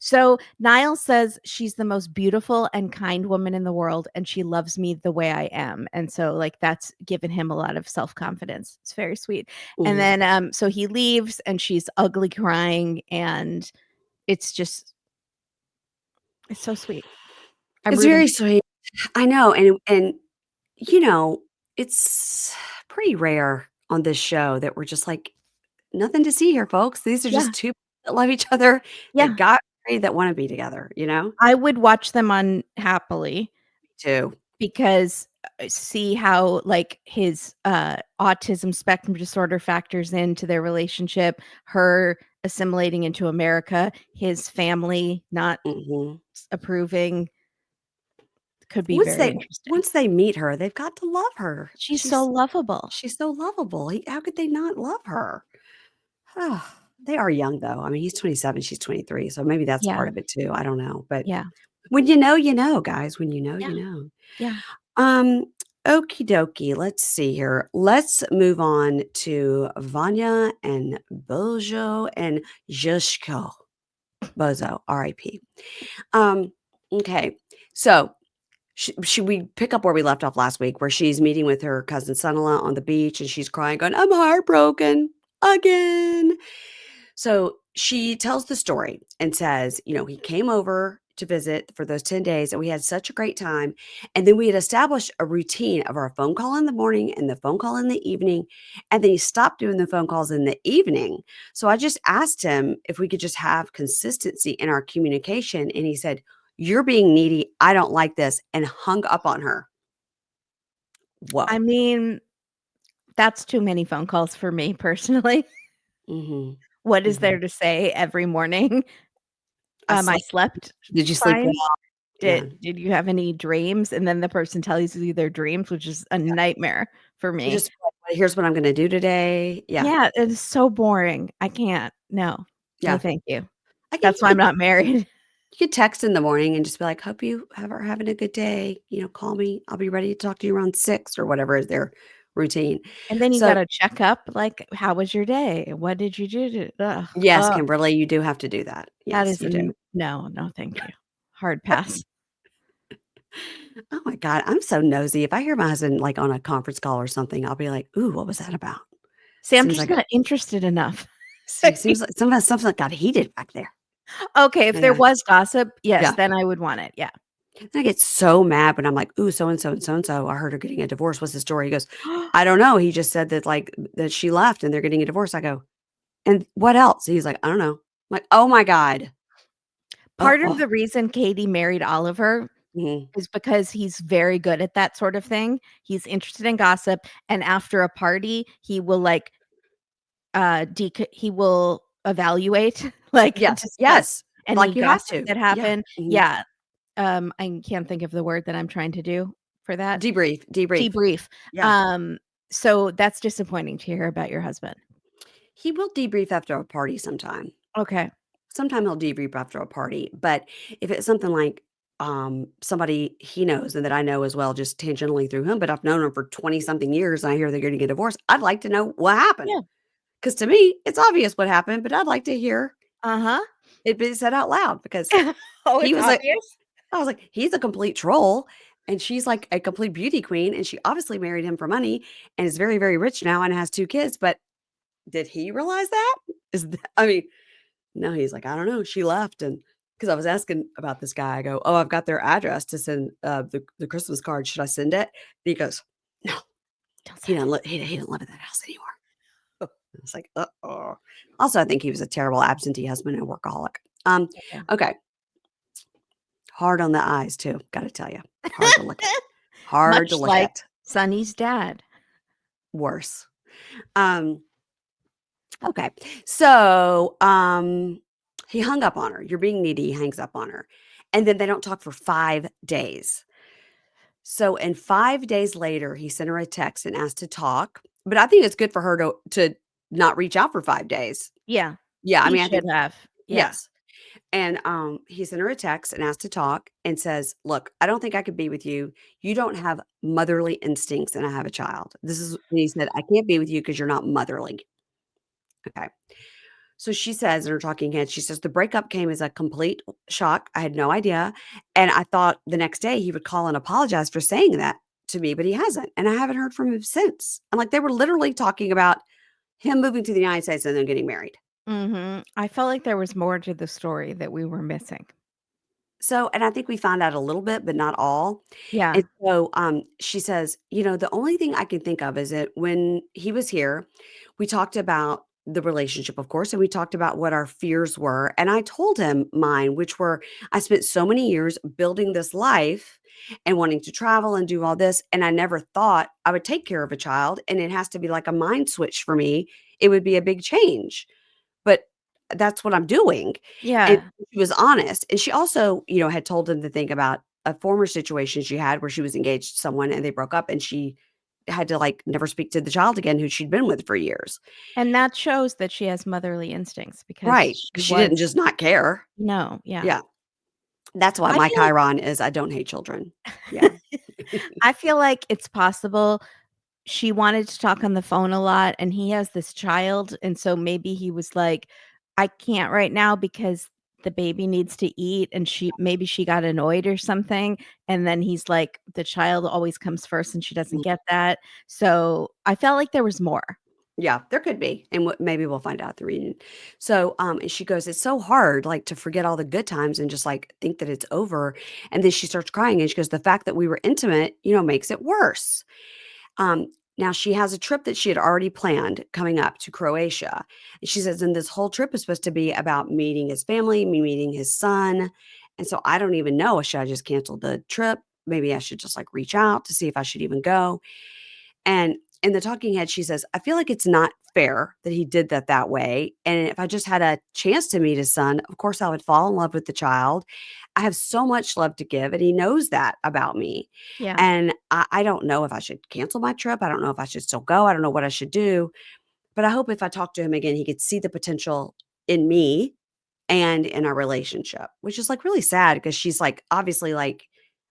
So Niles says she's the most beautiful and kind woman in the world, and she loves me the way I am. And so, like, that's given him a lot of self-confidence. It's very sweet. And Mhm. then so he leaves and she's ugly crying, and it's just it's so sweet. I'm It's rooting very for sweet. I know, and you know, it's pretty rare on this show that we're just like, "Nothing to see here, folks. These are yeah, just 2 that love each other, that yeah. got married, that wanna be together," you know? I would watch them on Happily Too. because, see how, like, his, autism spectrum disorder factors into their relationship, her assimilating into America, his family not Mhm. approving, could be Once very they interesting. once they meet her, they've got to love her. She's so lovable. She's so lovable. How could they not love her? They are young, though. I mean, he's 27, she's 23, so maybe that's Yeah, part of it too. I don't know, but yeah, when you know, guys. When you know, yeah, you know. yeah. Um, Okie dokie. Let's see here. Let's move on to Vanya and Bojo and Josko. Bozo, R.I.P. Um, okay. So should we pick up where we left off last week, where she's meeting with her cousin son-in-law on the beach and she's crying, going, I'm heartbroken again. So she tells the story and says, he came over to visit for those 10 days and we had such a great time. And then we had established a routine of our phone call in the morning and the phone call in the evening. And then he stopped doing the phone calls in the evening. So I just asked him if we could just have consistency in our communication. And he said, You're being needy. I don't like this. And hung up on her. I Whoa. mean, that's too many phone calls for me personally. Hmm. What is Hmm. there to say every morning? I I slept. slept Did you sleep well? fine. Yeah. Did you have any dreams? And then the person tells you their dreams, which is a nightmare for Or me. just like, here's what I'm gonna do today. Yeah. Yeah, it is so boring. I can't. No. No, Yeah. thank you. I think That's why I'm not married. you could are in the morning and just be like, "Hope you are having a good day, call me. I'll be ready to talk to you around 6," or whatever is their routine. And then you So, gotta check up, like, "How was your day? What did you do to" ugh, yes, ugh, Kimberly, you do have to do that. that Yes, is you do. an no, no, thank you. Hard pass. Oh my god, I'm so nosy. If I hear my husband, like, on a conference call or something, I'll be like, "Ooh, what was that about?" See, I'm Seems just like not interested enough. seems like something got heated back there. Okay, if there Yeah. was gossip, yes, Yeah. then I would want it, yeah. And I get so mad when I'm like, "Ooh, so and so and so and so, I heard her getting a divorce. What's the story?" He goes, "I don't know. He just said that, like, that she left and they're getting a divorce." I go, "And what else?" He's like, "I don't know." I'm like, "Oh my god." Part of Oh. the reason Katie married Oliver Mhm. is because he's very good at that sort of thing. He's interested in gossip, and after a party, he will, like, he will evaluate, like, Yes, discuss yes, any like you have gossip to. that Yeah, happened. mhm. Yeah, I can't think of the word that I'm trying to do for that. Debrief, debrief. Debrief. Yeah. Um, so that's disappointing to hear about your husband. He will debrief after a party sometime. Okay. Sometime he'll debrief after a party, but if it's something like, somebody he knows and that I know as well just tangentially through him, but I've known him for 20 something years and I hear they're gonna get divorced, I'd like to know what happened. Yeah. Because to me, it's obvious what happened, but I'd like to hear Uh-huh. it be said out loud because Oh, he it's was like obvious? I was like, "He's a complete troll, and she's like a complete beauty queen, and she obviously married him for money and is very, very rich now and has 2 kids, but did he realize that? I mean, no, he's like, "I don't know, she left," and because I was asking about this guy, I go, "Oh, I've got their address to send, the Christmas card, should I send it?" And he goes, "No, Don't say he doesn't li he didn't live in that house anymore." I was like, "Uh-oh." Also, I think he was a terrible absentee husband and workaholic. it. Okay. Okay, hard on the eyes too, gotta tell you. Hard to look at. Hard to Much look like at. Sonny's dad. Worse. Um, okay. So, he hung up on her. You're being needy, he hangs up on her. And then they don't talk for 5 days. So, and 5 days later, he sent her a text and asked to talk, but I think it's good for her to not reach out for 5 days. Yeah. Yeah, I He mean, I should think have. Yeah. yes. And, he sent her a text and asked to talk and says, "Look, I don't think I could be with you. You don't have motherly instincts, and I have a child." This is and he said, "I can't be with you because 'cause you're not motherly." Okay. So she says in her talking head, she says, "The breakup came as a complete shock. I had no idea, and I thought the next day he would call and apologize for saying that to me, but he hasn't, and I haven't heard from him since." And, like, they were literally talking about him moving to the United States and then getting married. I felt like there was more to the story that we were missing. So, and I think we found out a little bit, but not all. Yeah. And so, she says, "The only thing I can think of is that when he was here, we talked about the relationship, of course, and we talked about what our fears were. And I told him mine, which were I spent so many years building this life and wanting to travel and do all this. And I never thought I would take care of a child. And it has to be like a mind switch for me. It would be a big change. But that's what I'm doing." And Yeah. she was honest, and she also, had told him to think about a former situation she had where she was engaged to someone and they broke up, and she had to, like, never speak to the child again who she'd been with for years. And that shows that she has motherly instincts because Right, she 'cause she didn't was just not care. no, yeah. Yeah, that's why I my feel like chiron is I don't hate children. Yeah. I feel like it's possible she wanted to talk on the phone a lot, and he has this child, and so maybe he was like, "I can't right now because the baby needs to eat," and she got annoyed or something, and then he's like, "The child always comes first, and she doesn't get that." So, I felt like there was more. Yeah, there could be, and maybe we'll find out at the reunion. So, and she goes, "It's so hard, like, to forget all the good times and just, like, think that it's over." And then she starts crying, and she goes, "The fact that we were intimate, makes it worse." Um, Now she has a trip that she had already planned coming up to Croatia. And she says, and this whole trip is supposed to be about meeting his family, me meeting his son. And so I don't even know. Should I just cancel the trip? Maybe I should just like reach out to see if I should even go. And in the talking head, she says, I feel like it's not fair that he did that way. And if I just had a chance to meet his son, of course I would fall in love with the child. I have so much love to give, and he knows that about me. Yeah, And I don't know if I should cancel my trip. I don't know if I should still go. I don't know what I should do. But I hope if I talk to him again, he could see the potential in me and in our relationship, which is like really sad because she's like, obviously, like,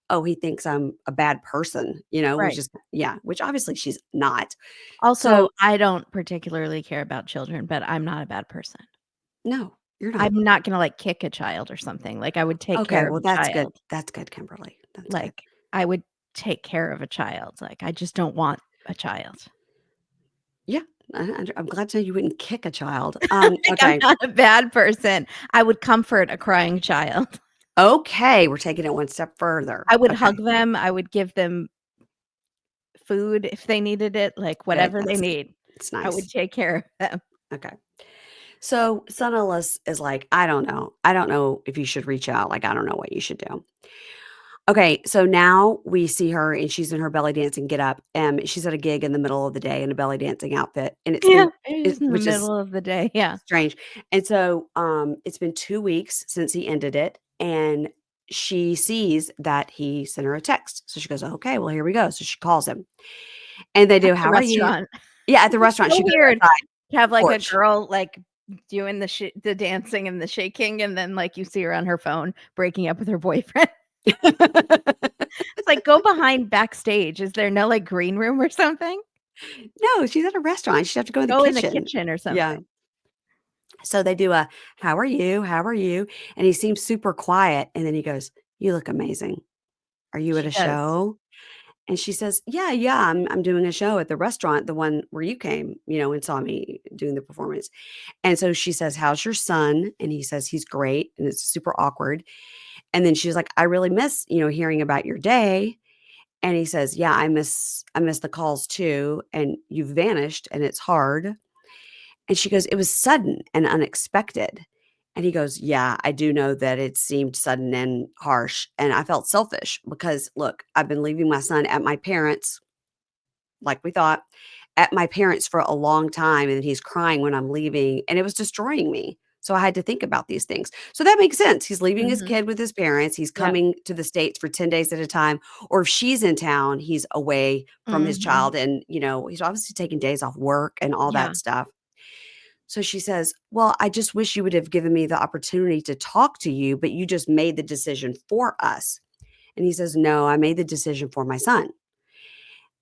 oh, he thinks I'm a bad person, which right. is, yeah, which obviously she's not. Also, So, I don't particularly care about children, but I'm not a bad person. no, you're not. I'm not gonna, like, kick a child or something, like, I would take Okay. care of Well, a that's good. child. That's good, Kimberly. That's good. Like, I would take care of a child, like, I just don't want a child. Yeah. I'm glad to know you wouldn't kick a child. Like, I'm Okay. not a bad person. I would comfort a crying child. Okay. We're taking it one step further. I would Okay. hug them, I would give them food if they needed it, like, Good. whatever they need. It's I would nice. take care of them. Okay. So son-in-law is like, I don't know. I don't know if you should reach out. Like, I don't know what you should do. Okay, so now we see her and she's in her belly dancing get up. She's at a gig in the middle of the day in a belly dancing outfit, and Yeah, it was in the which is middle of the day, yeah. strange. And so it's been 2 weeks since he ended it, and she sees that he sent her a text. So she goes, "Okay, well here we go." So she calls him, and they At do, the "How are you?" restaurant. Yeah, at the It's restaurant. so She goes weird outside to have, like, a porch. girl, like, doing the dancing and the shaking, and then, like, you see her on her phone breaking up with her boyfriend. It's like, go behind backstage. Is there no, like, green room or something? No, she's at a restaurant. She'd have to go in the Go in the kitchen. kitchen or Yeah. something. So they do a, "How are you? How are you?" And he seems super quiet, and then he goes, "You look amazing. Are you at She a does. show?" And she says, "Yeah, yeah, I'm doing a show at the restaurant, the one where you came, and saw me doing the performance." And so she says, "How's your son?" And he says, "He's great." And it's super awkward. And then she's like, "I really miss, hearing about your day." And he says, "Yeah, I miss the calls too, and you've vanished and it's hard." And she goes, "It was sudden and unexpected." And he goes, "Yeah, I do know that it seemed sudden and harsh. And I felt selfish because, look, I've been leaving my son at my parents' like we thought. at my parents for a long time, and then he's crying when I'm leaving, and it was destroying me. So I had to think about these things. So that makes sense. He's leaving his Mhm. kid with his parents. He's Yep. coming to the States for 10 days at a time. Or if she's in town, he's away from his Mhm. child. And, he's obviously taking days off work and all Yeah. that stuff. So she says, "Well, I just wish you would have given me the opportunity to talk to you, but you just made the decision for us." And he says, "No, I made the decision for my son."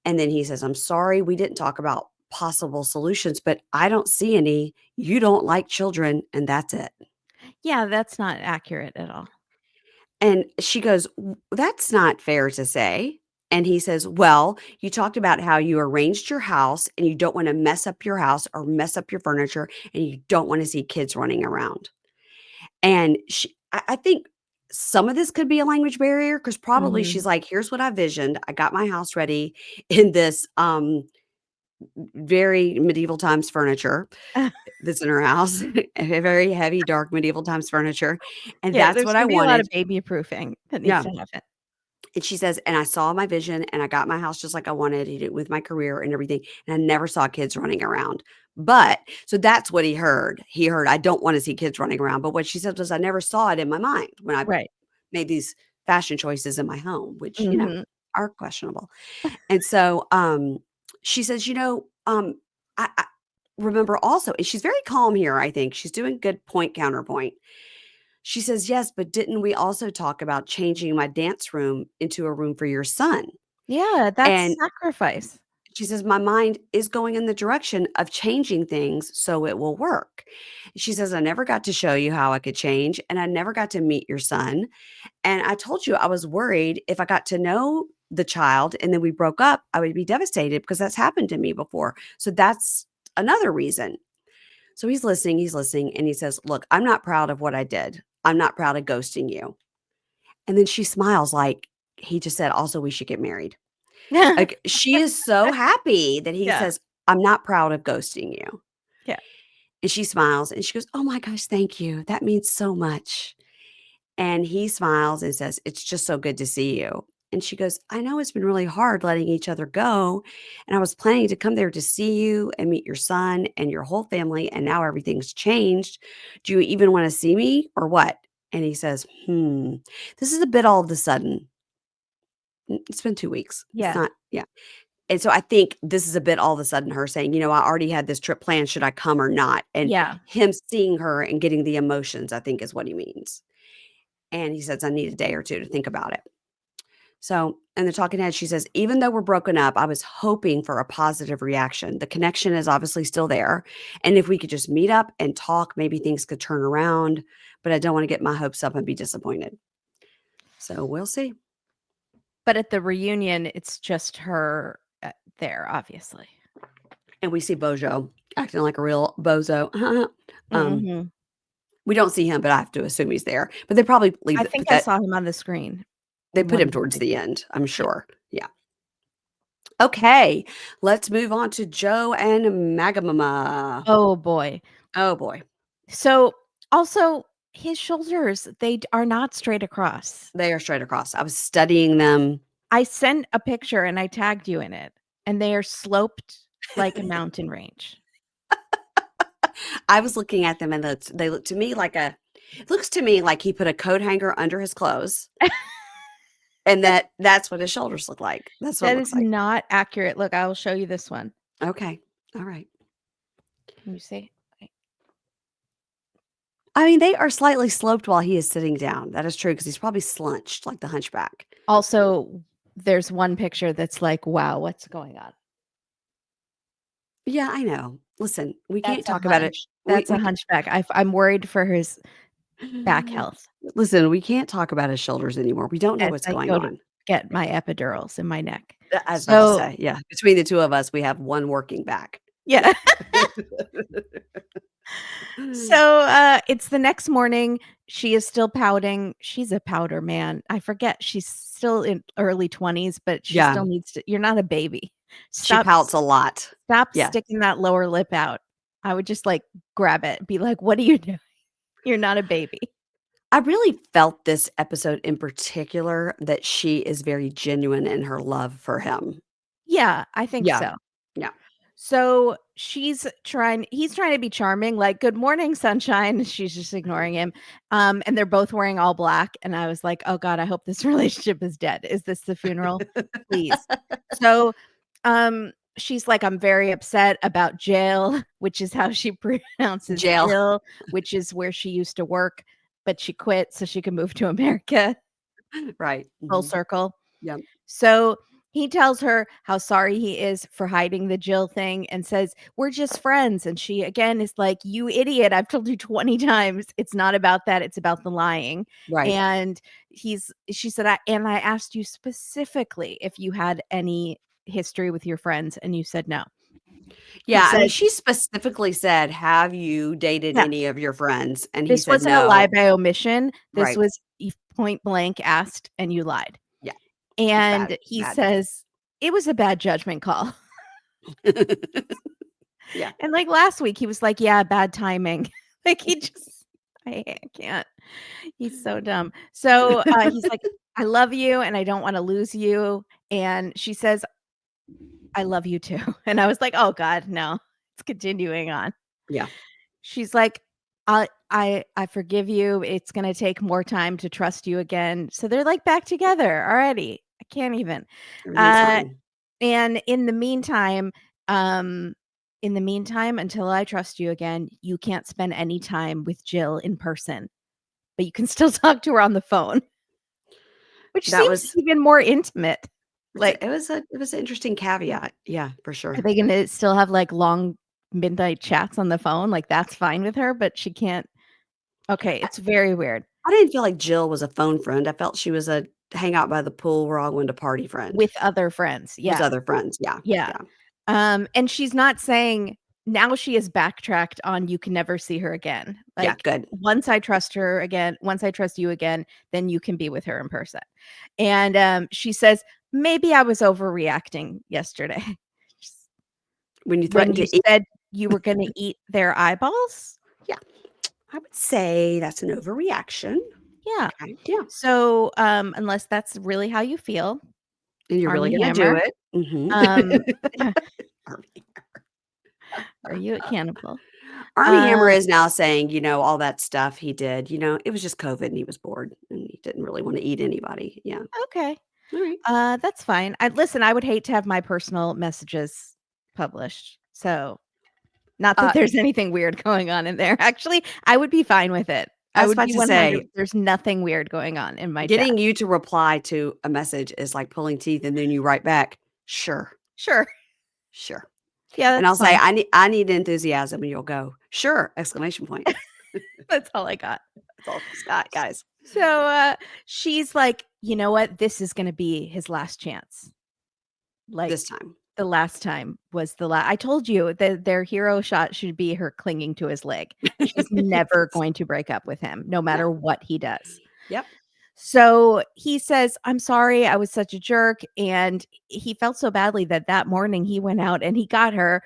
And then he says, "I'm sorry, we didn't talk about possible solutions, but I don't see any. You don't like children, and that's it." Yeah, that's not accurate at all. And she goes, That's not fair to say." And he says, "Well, you talked about how you arranged your house and you don't want to mess up your house or mess up your furniture and you don't want to see kids running around." And I think some of this could be a language barrier because probably Mhm. she's like, "Here's what I visioned. I got my house ready in this very medieval times furniture that's in her house, a very heavy, dark medieval times furniture. And Yeah, that's there's what I gonna be a lot wanted." of baby-proofing that needs Yeah. to happen. And she says, "And I saw my vision and I got my house just like I wanted it with my career and everything. And I never saw kids running around." But so that's what he heard. He heard, "I don't want to see kids running around." But what she said was, "I never saw it in my mind when I Right. made these fashion choices in my home, which, Mhm. are questionable." And so she says, I remember also, and she's very calm here, I think. She's doing good point counterpoint. She says, "Yes, but didn't we also talk about changing my dance room into a room for your son?" Yeah, that's And sacrifice. she says, "My mind is going in the direction of changing things so it will work." She says, "I never got to show you how I could change, and I never got to meet your son. And I told you I was worried if I got to know the child and then we broke up, I would be devastated because that's happened to me before. So that's another reason." So he's listening, and he says, "Look, I'm not proud of what I did. I'm not proud of ghosting you." And then she smiles like he just said, "Also, we should get married." Like, she is so happy that he Yeah, says, "I'm not proud of ghosting you." yeah. And she smiles and she goes, "Oh my gosh, thank you. That means so much." And he smiles and says, "It's just so good to see you." And she goes, "I know it's been really hard letting each other go. And I was planning to come there to see you and meet your son and your whole family. And now everything's changed. Do you even want to see me or what?" And he says, "This is a bit all of the sudden." It's been 2 weeks. It's Yeah, not, yeah. And so I think this is a bit all of a sudden her saying, "I already had this trip planned. Should I come or not?" And yeah. him seeing her and getting the emotions, I think is what he means. And he says, "I need a day or two to think about it." So, in the talking head, she says, "Even though we're broken up, I was hoping for a positive reaction. The connection is obviously still there. And if we could just meet up and talk, maybe things could turn around. But I don't want to get my hopes up and be disappointed." So, we'll see. But at the reunion, it's just her, there, obviously. And we see Bojo acting like a real bozo. um, Mhm. we don't see him, but I have to assume he's there. But they probably leave I the, think put I that, saw him on the screen they in put one him of the towards the previews. end, I'm Yeah. sure. Yeah. Okay. Let's move on to Joe and Magamama. Oh, boy. Oh boy. So, also, his shoulders, are not straight across. They are straight across. I was studying them. I sent a picture and I tagged you in it, and they are sloped like a mountain range. I was looking at them and they look to me like it looks to me like he put a coat hanger under his clothes and that's what his shoulders look like. That's what it That looks is like. not accurate. Look, I will show you this one. Okay. All right. Can you see? Okay. I mean, they are slightly sloped while he is sitting down. That is true because he's probably slunched like the hunchback. Also, there's one picture that's like, "Wow, what's going on?" Yeah, I know. Listen, we can't That's a talk about it. hunch. We That's a we hunchback. I'm worried for his back health listen, we can't talk about his shoulders anymore. We don't know as what's I going go to on. get my epidurals in my neck. I was about to So say, yeah, between the 2 of us, we have 1 working back. yeah. So, it's the next morning. She is still pouting. She's a powder, man. I forget she's still in early 20s, but she Yeah, still needs to you're not a baby. she Stop pouts a lot. stop Yes. sticking that lower lip out. I would just, like, grab it, be like, "What are you doing? You're not a baby." I really felt this episode in particular that she is very genuine in her love for him. Yeah, I think Yeah. so. Yeah. So he's trying to be charming, like, "Good morning, sunshine." She's just ignoring him. And they're both wearing all black. And I was like, oh God, I hope this relationship is dead. Is this the funeral? Please. So she's like, I'm very upset about jail, which is how she pronounces Jail. Jill, which is where she used to work, but she quit so she could move to America. Right. Full Mhm. circle. Yep. So he tells her how sorry he is for hiding the Jill thing and says, we're just friends. And she again is like, you idiot. I've told you 20 times. It's not about that. It's about the lying. Right. And she said, I asked you specifically if you had any history with your friends. And you said no. He Yeah, I mean, says, she specifically said, "Have you dated yeah, any of your friends?" And he this said, wasn't a lie "No." by omission. This Right. was you point blank asked and you lied. Yeah. It's bad. And he Bad. says, it was a bad judgment call. Yeah. And, like, last week, he was like, "Yeah, bad timing." Like, he just I can't. He's so dumb. So, he's like, "I love you, and I don't wanna lose you." And she says, "I love you too." And I was like, "Oh god, no. It's continuing on." Yeah. She's like, I forgive you. It's gonna take more time to trust you again." So they're, like, back together already. I can't even. Everything's Uh fine. And um, in the meantime, until I trust you again, you can't spend any time with Jill in person, but you can still talk to her on the phone, which That seems was even more intimate. it's Like, a it was an interesting caveat. Yeah, for are sure. they gonna still have, like, long midnight chats on the phone? Like, that's fine with her, but she can't. Okay, I it's very weird. I didn't feel like Jill was a phone friend. I felt she was a hang out by the pool, we're all going to party friend. With other friends, With yeah, other friends. Yeah. yeah. Yeah. And she's not saying now she has backtracked on you can never see her again. Yeah, Like, good. once I trust you again, then you can be with her in person. And, she says, "Maybe I was overreacting yesterday." Just When you when threaten you to eat. said you were gonna eat their eyeballs? Yeah, I would say that's an overreaction. Yeah. Okay, yeah, So, unless that's really how you feel, and you're really Army gonna do Hammer, it. Mhm. um, Army are you a cannibal? Army Hammer Uh is now saying, all that stuff he did, it was just COVID and he was bored and he didn't really wanna eat anybody. Yeah. Okay. Alright. That's fine. I would hate to have my personal messages published. So, not that Uh, there's anything weird going on in there. Actually, I would be fine with it. I I was would about be to 100 say, there's nothing weird going on in my chat. getting you to reply to a message is like pulling teeth and then you write back, "Sure, Sure. sure." Yeah, And that's I'll say, fine. I need enthusiasm," and you'll go, "Sure!" Exclamation point. That's all I got. That's all she's got, guys, So, she's like, "You know what? This is gonna be his last chance." Like, this time. the last time was the last. I told you that their hero shot should be her clinging to his leg. She's never Yes. going to break up with him, no No. matter what he does. Yep. So he says, "I'm sorry, I was such a jerk." And he felt so badly that that morning he went out and he got her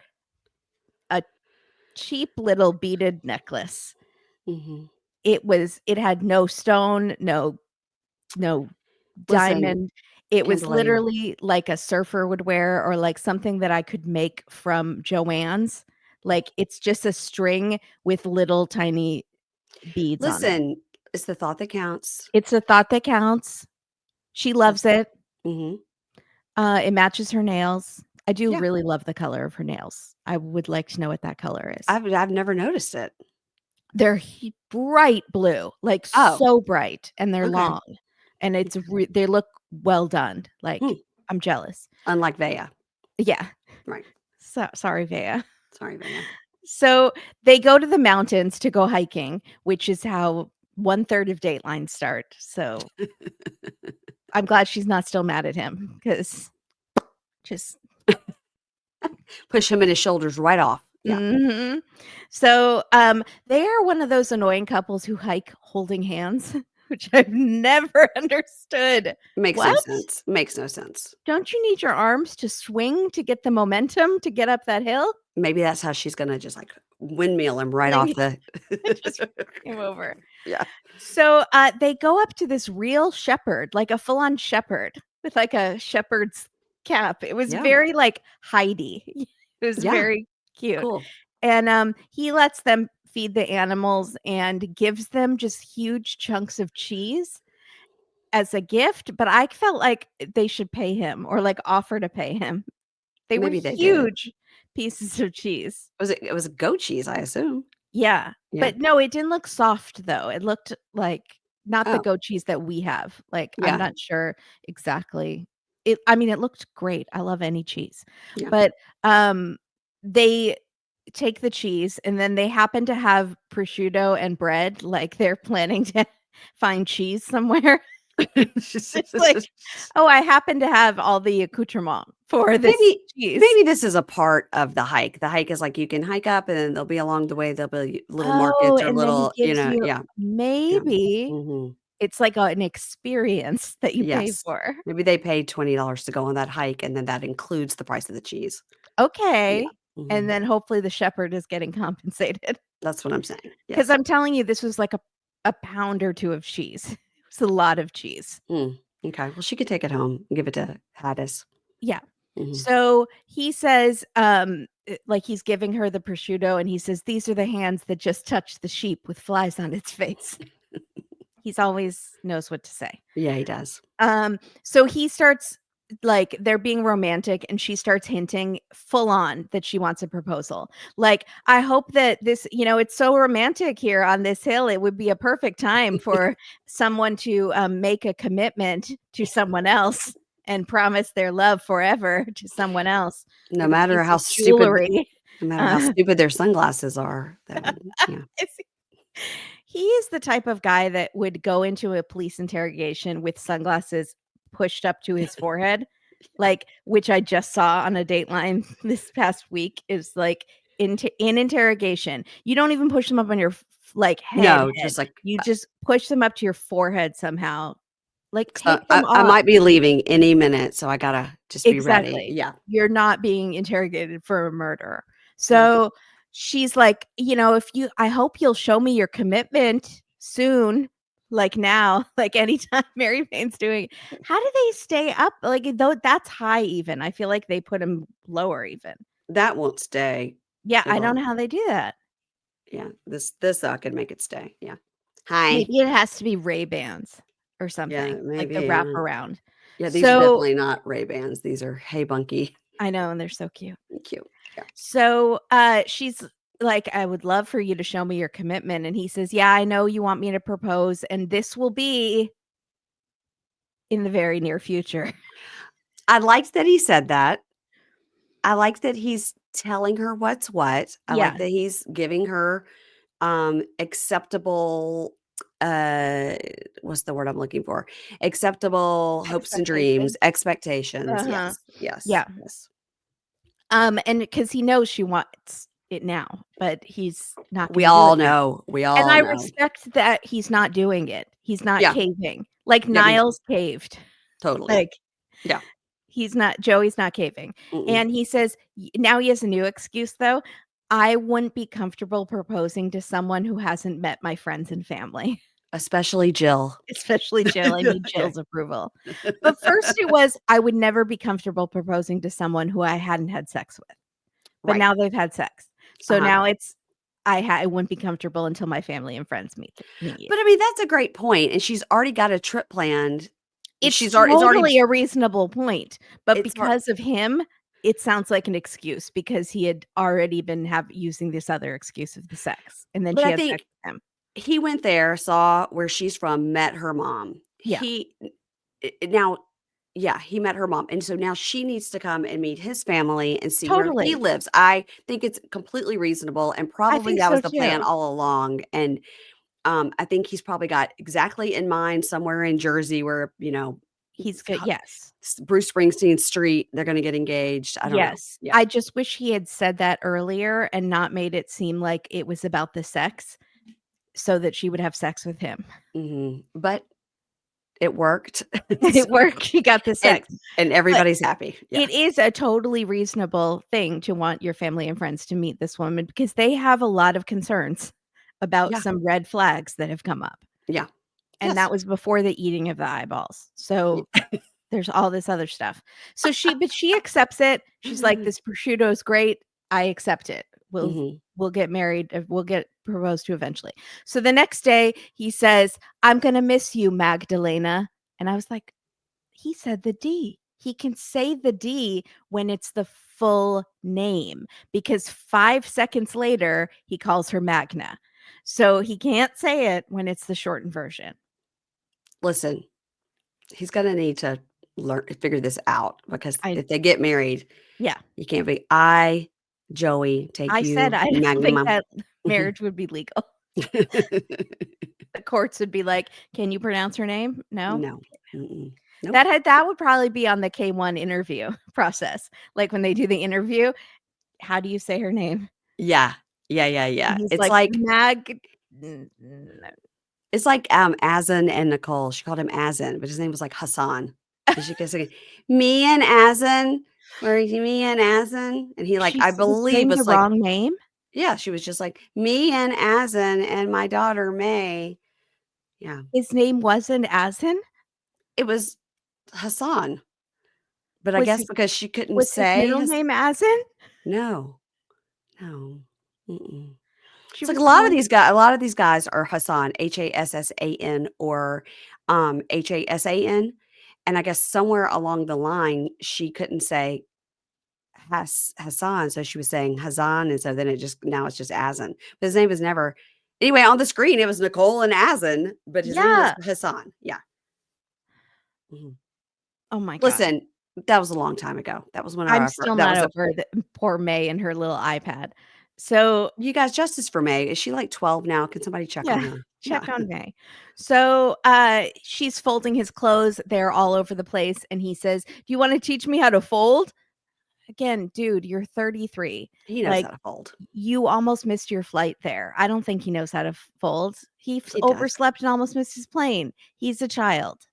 a cheap little beaded necklace. Mhm. It had no stone, no Listen, diamond. It was Kimberly, literally like a surfer would wear or like something that I could make from Joann's. Like, it's just a string with little tiny beads on it. listen, it's the thought that counts. It's a thought that counts. She loves Just it. Mhm. It matches her nails. I do Yeah. really love the color of her nails. I would like to know what that color is. I've never noticed it. They're bright blue, like Oh, so bright, and they're okay. long, and Okay. they look well done. Hmm. Like, I'm jealous. Unlike Veah. Yeah. Right. Sorry, Vea. Sorry, Veah. So they go to the mountains to go hiking, which is how 1/3 of Dateline start. So I'm glad she's not still mad at him because just Push him and his shoulders right off. Yeah. mhm. So, they are one of those annoying couples who hike holding hands, which I've never understood. Makes no What? sense. Makes no sense. Don't you need your arms to swing to get the momentum to get up that hill? Maybe that's how she's gonna just, like, windmill him right off Fling the just came over. Yeah. So, they go up to this real shepherd, like a full-on shepherd with, like, a shepherd's cap. It was Yeah. very, like, Heidi. It was Yeah. very cute. Cool. And he lets them feed the animals and gives them just huge chunks of cheese as a gift, but I felt like they should pay him or, like, offer to pay him. They were Maybe they did. huge pieces of cheese. It was goat cheese, I assume. Yeah, Yeah. but no, it didn't look soft, though. It looked like not the Oh, goat cheese that we have. Like, I'm yeah. not sure exactly. I mean, it looked great. I love any cheese. Yeah. But, they take the cheese, and then they happen to have prosciutto and bread, like, they're planning to find cheese somewhere. It's like, "Oh, I happen to have all the accoutrement for this Maybe cheese." maybe this is a part of the hike. The hike is like you can hike up and then there'll be along the way, there'll be little Oh, markets or and then he little, gives you yeah, yeah. maybe Mhm. it's like an experience that you pay Yes. for. Maybe they paid $20 to go on that hike, and then that includes the price of the cheese. Yeah. Okay, and Mhm. then hopefully the shepherd is getting compensated. That's what I'm saying. Because 'Cause Yes. I'm telling you, this was like a pound or 2 of cheese. It's a lot of cheese. Mm. Okay. Well, she could take it home and give it to Haddis. Yeah. Mhm. So he says, like he's giving her the prosciutto, and he says, "These are the hands that just touched the sheep with flies on its face." He's always knows what to say. Yeah, he does. So he starts like they're being romantic and she starts hinting full on that she wants a proposal. Like, I hope that this, it's so romantic here on this hill. It would be a perfect time for someone to make a commitment to someone else and promise their love forever to someone else No with a matter piece how of stupid jewelry. no matter how Uh, stupid their sunglasses are, that would yeah. He is the type of guy that would go into a police interrogation with sunglasses pushed up to his forehead, like, which I just saw on a Dateline this past week, is like in interrogation. You don't even push them up on your like No, head. just like, You just push them up to your forehead somehow. Like, so take them I off. might be leaving any minute, so I gotta just be ready. Exactly. Yeah. You're not being interrogated for a murder. Yeah. So, she's like, "If you I hope you'll show me your commitment soon, like now, like anytime Mary Payne's doing." How do they stay up? Like, though that's high even. I feel like they put him lower even. That won't stay. Yeah, I don't It'll know how they do that. yeah, this I could make it stay. Yeah. Hi. Maybe it has to be Ray-Bans or Yeah, something, like the maybe, wraparound. yeah, these are So definitely not Ray-Bans. These are Hey Bunky. I know, and they're so cute. Cute. Yeah. So, she's like, "I would love for you to show me your commitment." And he says, "Yeah, I know you want me to propose, and this will be in the very near future." I liked that he said that. I like that he's telling her what's what. I like Yeah, that he's giving her, acceptable, uh, what's the word I'm looking for? Acceptable hopes and dreams, expectations. expectations. Uh-huh. Yes, yes, Yeah. yes. And because he knows she wants it now, but he's not We gonna do it all now. know. We And all I know. respect that he's not doing it. He's not Yeah. caving. Like Yeah, me too. Niles caved. Totally. Like, Yeah. Joey's not caving. Mm-mm. And he says now he has a new excuse though. "I wouldn't be comfortable proposing to someone who hasn't met my friends and family." Especially Jill. Especially Jill. I need Yeah. Jill's approval. But first it was, "I would never be comfortable proposing to someone who I hadn't had sex with." But Right. now they've had sex. So Uh-huh. now it's, I wouldn't be comfortable until my family and friends meet you. But I mean, that's a great point, and she's already got a trip planned. It's It's already totally a reasonable point, but it's ar because of him, it sounds like an excuse because he had already been using this other excuse of the sex, and then but she I had sex think with him. he went there, saw where she's from, met her mom. Yeah, Now yeah, he met her mom, and so now she needs to come and meet his family and see where he totally. lives. I think it's completely reasonable, and I probably think that so was the plan too. all along, and, I think he's probably got exactly in mind somewhere in Jersey where, He's good. Yes. Bruce Springsteen Street, they're gonna get engaged. I don't know. Yes. Yeah. I just wish he had said that earlier and not made it seem like it was about the sex so that she would have sex with him. Mhm. But it worked. It So worked. She got the and sex. and But everybody's happy. Yeah. it is a totally reasonable thing to want your family and friends to meet this woman because they have a lot of concerns about Yeah. some red flags that have come up, Yeah. and Yes. that was before the eating of the eyeballs. So, Ye there's all this other stuff. So she accepts it. She's like, "This prosciutto is great. I accept it. Mhm. We'll get married. We'll get proposed to eventually. So the next day he says, "I'm gonna miss you, Magdalena." And I was like, he said the D. He can say the D when it's the full name because 5 seconds later he calls her Magna. So he can't say it when it's the shortened version. Listen, he's gonna need to figure this out because I if they get married, Yeah. you can't be, "I, Joey, take I said you, I don't think Magnum." that marriage would be legal. The courts would be like, "Can you pronounce her name?" No? No. Mm-mm. Nope. That would probably be on the K1 interview process. Like, when they do the interview, "How do you say her name?" Yeah. Yeah, yeah, And yeah. he's It's like, like "Mag n n it's like, Azan and Nicole. She called him Azan, but his name was, like, Hassan. And she kept saying, "Me and Azan, or me and Azan," and he, like, She I was believe saying the was like wrong name? yeah, she was just like, "Me and Azan and my daughter May." Yeah. His name wasn't Azan? It was Hassan, but I Was guess his because she couldn't was his say middle his name Azan? no, no, mm-mm. She It's like was calling a lot of these guys are Hassan, Hassan or, Hasan, and I guess somewhere along the line, she couldn't say Hassan, so she was saying Hazan, and so then now it's just Azan, but his name was never anyway, on the screen, it was Nicole and Azan, but his name was Yeah. Hassan, yeah. Mhm. Oh my god. Listen, that was a long time ago. That was when I'm our still that not was a over the poor May and her little iPad. So you guys, justice for May. Is she, like, 12 now? Can somebody check on yeah, her? Yeah. check on May. So, she's folding his clothes, they're all over the place, and he says, "Do you wanna teach me how to fold?" Again, dude, you're 33. He knows Like, how to fold. you almost missed your flight there. I don't think he knows how to fold. He He does, overslept and almost missed his plane. He's a child.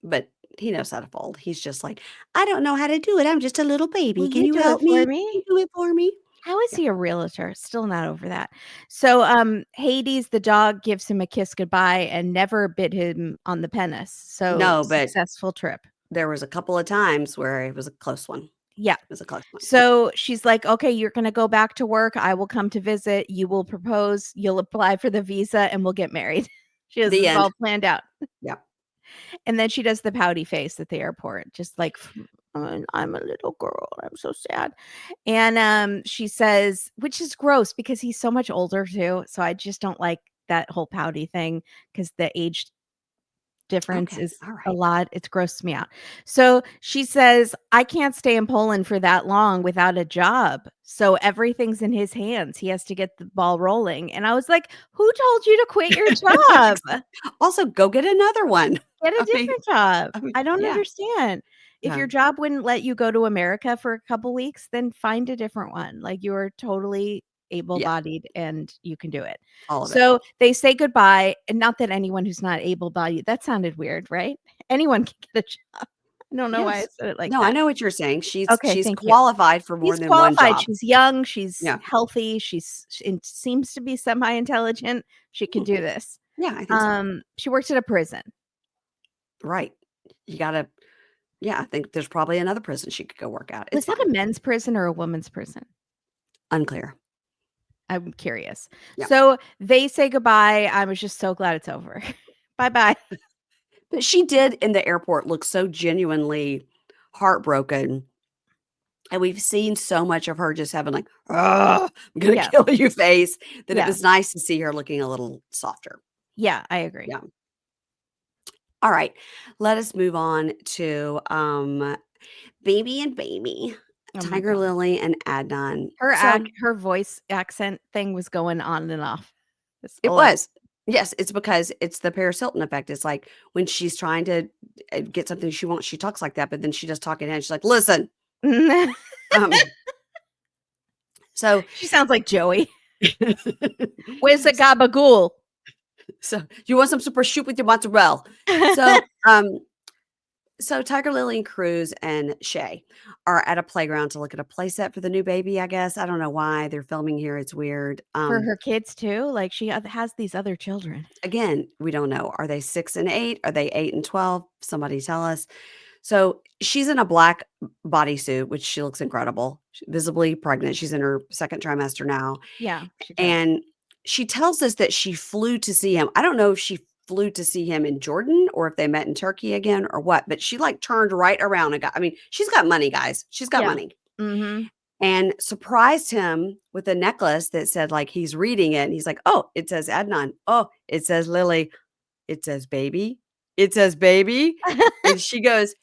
but he knows how to fold. He's just like, "I don't know how to do it. I'm just a little "Will baby. Can you you do it help for me? me?" Can you do it for me?" How is Yeah. he a realtor? Still not over that. So, Hades, the dog, gives him a kiss goodbye and never bit him on the penis. So, No, but successful trip. there was a couple of times where it was a close one. Yeah. It was a close one. So she's like, "Okay, you're gonna go back to work. I will come to visit. You will propose. You'll apply for the visa, and we'll get married." She has The this end. all planned out. Yeah. And then she does the pouty face at the airport, just like, I'm a little girl. I'm so sad." And, she says which is gross because he's so much older too, so I just don't like that whole pouty thing because the age difference Okay. is All a right. lot. It's grossed me out. So she says, "I can't stay in Poland for that long without a job." So everything's in his hands. He has to get the ball rolling. And I was like, "Who told you to quit your job? Also, go get another one. Get a I mean different job." I don't yeah. understand. If Yeah. your job wouldn't let you go to America for a couple weeks, then find a different one. Like, you're totally Yeah. able-bodied and you can do it. All of it. So, they say goodbye, and not that anyone who's not able-bodied that sounded weird, right? Anyone can get a job. I don't know why I Yes. said it like No, I that. know what you're saying. Okay, She's thank you. qualified for more She's than one qualified, job. she's young, she's Yeah. healthy, she seems to be semi-intelligent, she could do Mhm. this. Yeah, I think so. She works at a prison. Right. You gotta yeah, I think there's probably another prison she could go work at. It's Was that a fine. men's prison or a woman's prison? Unclear. I'm curious. Yeah. So, they say goodbye, I was just so glad it's over. Bye-bye. But she did in the airport look so genuinely heartbroken, and we've seen so much of her just having like, "Ugh, I'm gonna Yeah, kill you" face, that it yeah, was nice to see her looking a little softer. yeah, I agree. Yeah. All right. Let us move on to, Baby and Baby, Oh my Tiger god. Lily and Adnan. So Her voice accent thing was going on and off this it whole was. Yes, it's because it's the Paris Hilton effect. It's like when she's trying to, get something she wants, she talks like that, but then she does talk ahead. She's like, "Listen." Um, so She sounds like Joey. "Where's the gabagool?" so you want some super soup with your mozzarella. So, so Tiger Lily and Cruz and Shay are at a playground to look at a playset for the new baby, I guess. I don't know why they're filming here. It's weird. For her kids too, like, she has these other children. Again, we don't know. Are they 6 and 8? Are they 8 and 12? Somebody tell us. So she's in a black bodysuit, which she looks incredible, visibly pregnant. She's in her second trimester now. Yeah, she does. And she tells us that she flew to see him. I don't know if she flew to see him in Jordan or if they met in Turkey again or what, but she like turned right around and got, I mean, she's got money, guys. She's got Yeah. money. Mhm. And surprised him with a necklace that said, like, he's reading it. And he's like, oh, it says Adnan. Oh, it says Lily. It says baby. It says baby. And she goes,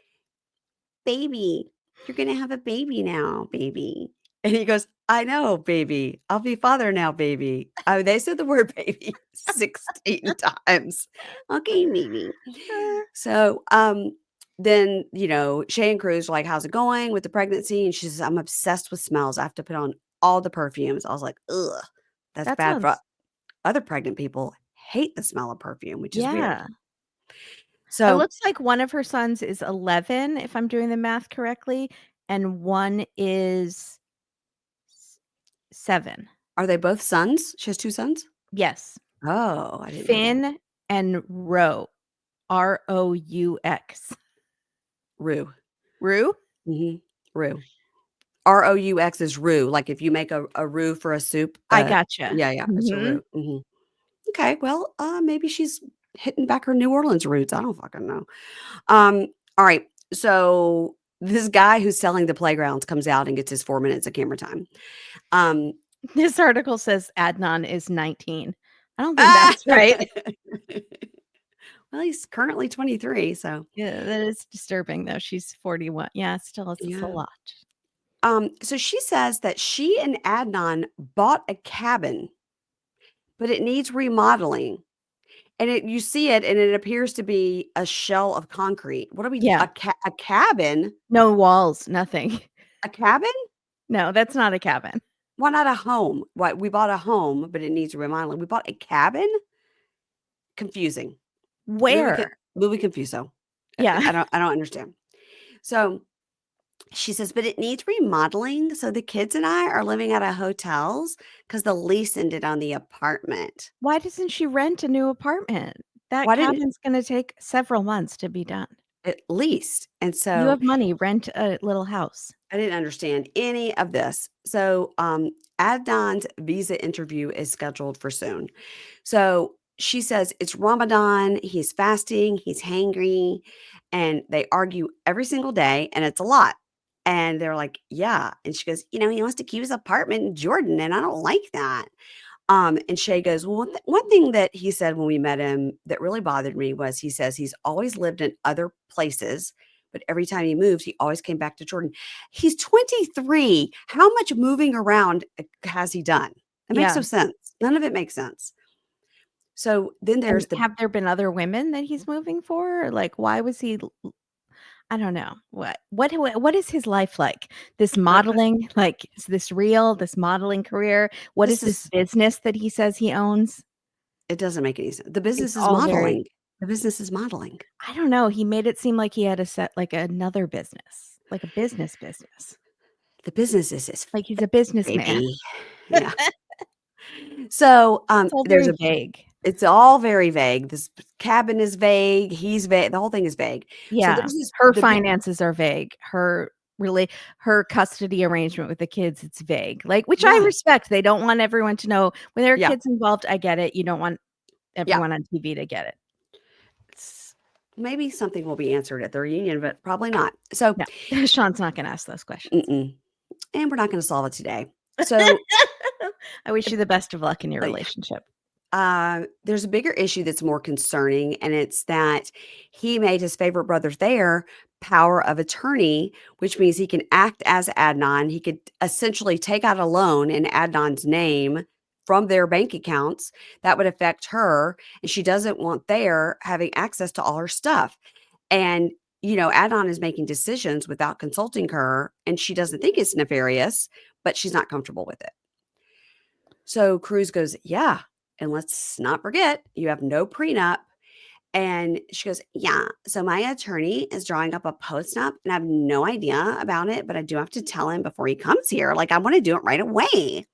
baby, you're going to have a baby now, baby. And he goes, I know, baby. I'll be father now, baby. They said the word baby 16 times. Okay, baby. So, then, Shay and Cruz are like, how's it going with the pregnancy? And she says, I'm obsessed with smells. I have to put on all the perfumes. I was like, ugh, that's That bad for sounds other pregnant people hate the smell of perfume, which is weird. yeah. It So looks like one of her sons is 11, if I'm doing the math correctly, and one is 7. are they both sons? She has 2 sons? Yes. Oh, I didn't know that. Finn and Roux. Roux. Rue. Roux? Mhm. Rue. Roux is roux, like if you make a roux for a soup, I gotcha. yeah, it's a Mhm. roux. Mhm. Okay, well, maybe she's hitting back her New Orleans roots. I don't fucking know. All right. So this guy who's selling the playgrounds comes out and gets his 4 minutes of camera time. Um, This article says Adnan is 19. I don't think that's right. well, he's currently 23, so Yeah, that is disturbing, though. She's 41. Yeah, still, it's a yeah. lot. So she says that she and Adnan bought a cabin, but it needs remodeling. And you see it, and it appears to be a shell of concrete. What are we Yeah. a cabin? No walls, nothing. A cabin? No, that's not a cabin. Why not a home? Why we bought a home, but it needs remodeling. We bought a cabin? Confusing. Where? Muy confuso. Yeah. I don't understand. So she says, but it needs remodeling. So the kids and I are living out of hotels because the lease ended on the apartment. Why doesn't she rent a new apartment? That Why didn't cabin's gonna take several months to be done. at least? And You so have money, rent a little house. I didn't understand any of this. So, Adnan's visa interview is scheduled for soon. So she says it's Ramadan, he's fasting, he's hangry, and they argue every single day, and it's a lot. And they're like, yeah. And she goes, he wants to keep his apartment in Jordan, and I don't like that. And Shay goes, well, one thing that he said when we met him that really bothered me was he says he's always lived in other places, but every time he moved, he always came back to Jordan. He's 23. How much moving around has he done? It makes Yeah. no sense. None of it makes sense. So then And there's the have there been other women that he's moving for? Or, like, why was he I don't know. What is his life like? This modeling, like, is this real? This modeling career? What is this this is business that he says he owns? it doesn't make any sense. The It's business is all very modeling. The business is modeling. I don't know, he made it seem like he had a set like another business, like a business, The business is his like he's a businessman. baby. Yeah. So It's all there's very a vague. It's all very vague. This cabin is vague. He's vague. The whole thing is vague. So Yeah. there's this Her the big finances are vague. Her custody arrangement with the kids, it's vague. Like, which I yeah, respect. They don't want everyone to know when there are yeah, kids involved, I get it. You don't want yeah. everyone on TV to get it. Maybe something will be answered at the reunion, but probably not. So, No. Sean's not gonna ask those questions. mm-mm. And we're not going to solve it today. So, I wish you the best of luck in your uh, relationship. there's a bigger issue that's more concerning, and it's that he made his favorite brother there power of attorney, which means he can act as Adnan. He could essentially take out a loan in Adnan's name from their bank accounts that would affect her, and she doesn't want their having access to all her stuff. And Adnan is making decisions without consulting her, and she doesn't think it's nefarious, but she's not comfortable with it. So Cruz goes, yeah. And let's not forget, you have no prenup. And she goes, yeah. So my attorney is drawing up a post-nup, and I have no idea about it, but I do have to tell him before he comes here. Like, I want to do it right away.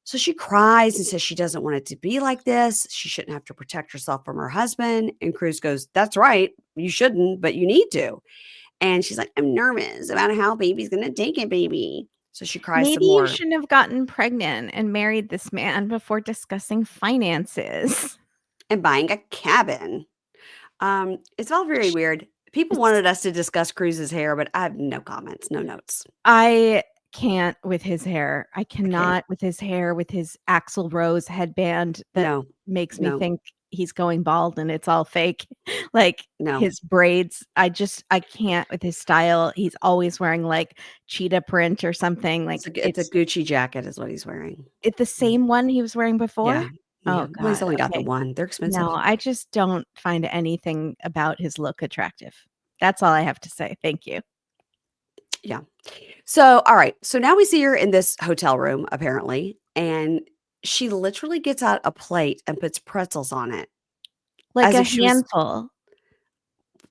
So she cries and says she doesn't want it to be like this. She shouldn't have to protect herself from her husband. And Cruz goes, that's right. You shouldn't, but you need to. And she's like, "I'm nervous about how baby's gonna take it, baby." So she cries some Maybe you more. shouldn't have gotten pregnant and married this man before discussing finances. And buying a cabin. It's all very weird. People It's wanted us to discuss Cruz's hair, but I have no comments, no notes. I can't with his hair. I I can't. cannot with his hair, with his Axl Rose headband that No, makes me no, think he's going bald and it's all fake. Like, no. his braids, I can't with his style. He's always wearing, like, cheetah print or something, like, It's a Gucci jacket is what he's wearing. it the Mm. same one he was wearing before? Yeah, yeah. Oh Well, he's god, only got the okay. one. They're No, expensive. I just don't find anything about his look attractive. That's all I have to say. Thank you. Yeah. So, all right. So now we see her in this hotel room, apparently, and she literally gets out a plate and puts pretzels on it Like as a if she was handful. Like,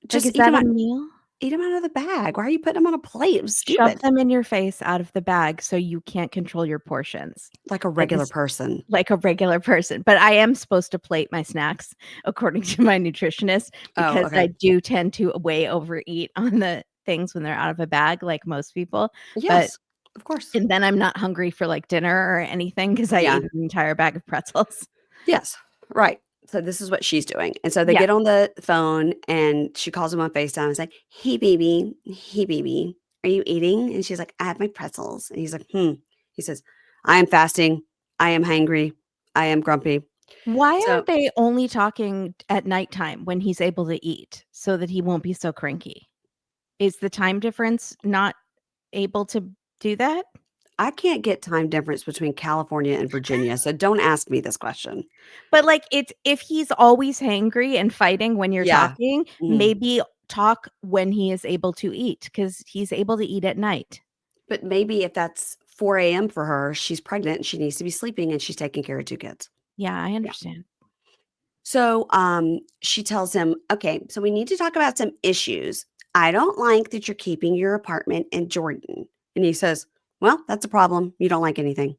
just is that a meal? eat them out of the bag. Why are you putting them on a plate? It was Shove stupid. them in your face out of the bag so you can't control your portions. Like a Like regular person. like a regular person, but I am supposed to plate my snacks according to my nutritionist Oh, because okay. I do tend to way overeat on the things when they're out of a bag like most people, but Yes, of course. and then I'm not hungry for, like, dinner or anything because I Yeah. ate an entire bag of pretzels. Yes. Right. So this is what she's doing. And so they Yeah. get on the phone and she calls him on FaceTime and is like, "Hey baby, hey baby, are you eating?" And she's like, "I have my pretzels." And he's like, "Hmm." He says, "I am fasting. I am hangry. I am grumpy." Why are So they only talking at nighttime when he's able to eat so that he won't be so cranky? Is the time difference not able to do that? I can't get time difference between California and Virginia. So don't ask me this question. But, like, it's if he's always hangry and fighting when you're Yeah. talking, Mhm. maybe talk when he is able to eat because he's able to eat at night. But maybe if that's 4 a.m. for her, she's pregnant and she needs to be sleeping and she's taking care of 2 kids. Yeah, I Yeah. understand. So, she tells him, "Okay, so we need to talk about some issues. I don't like that you're keeping your apartment in Jordan." And he says, "Well, that's a problem. You don't like anything."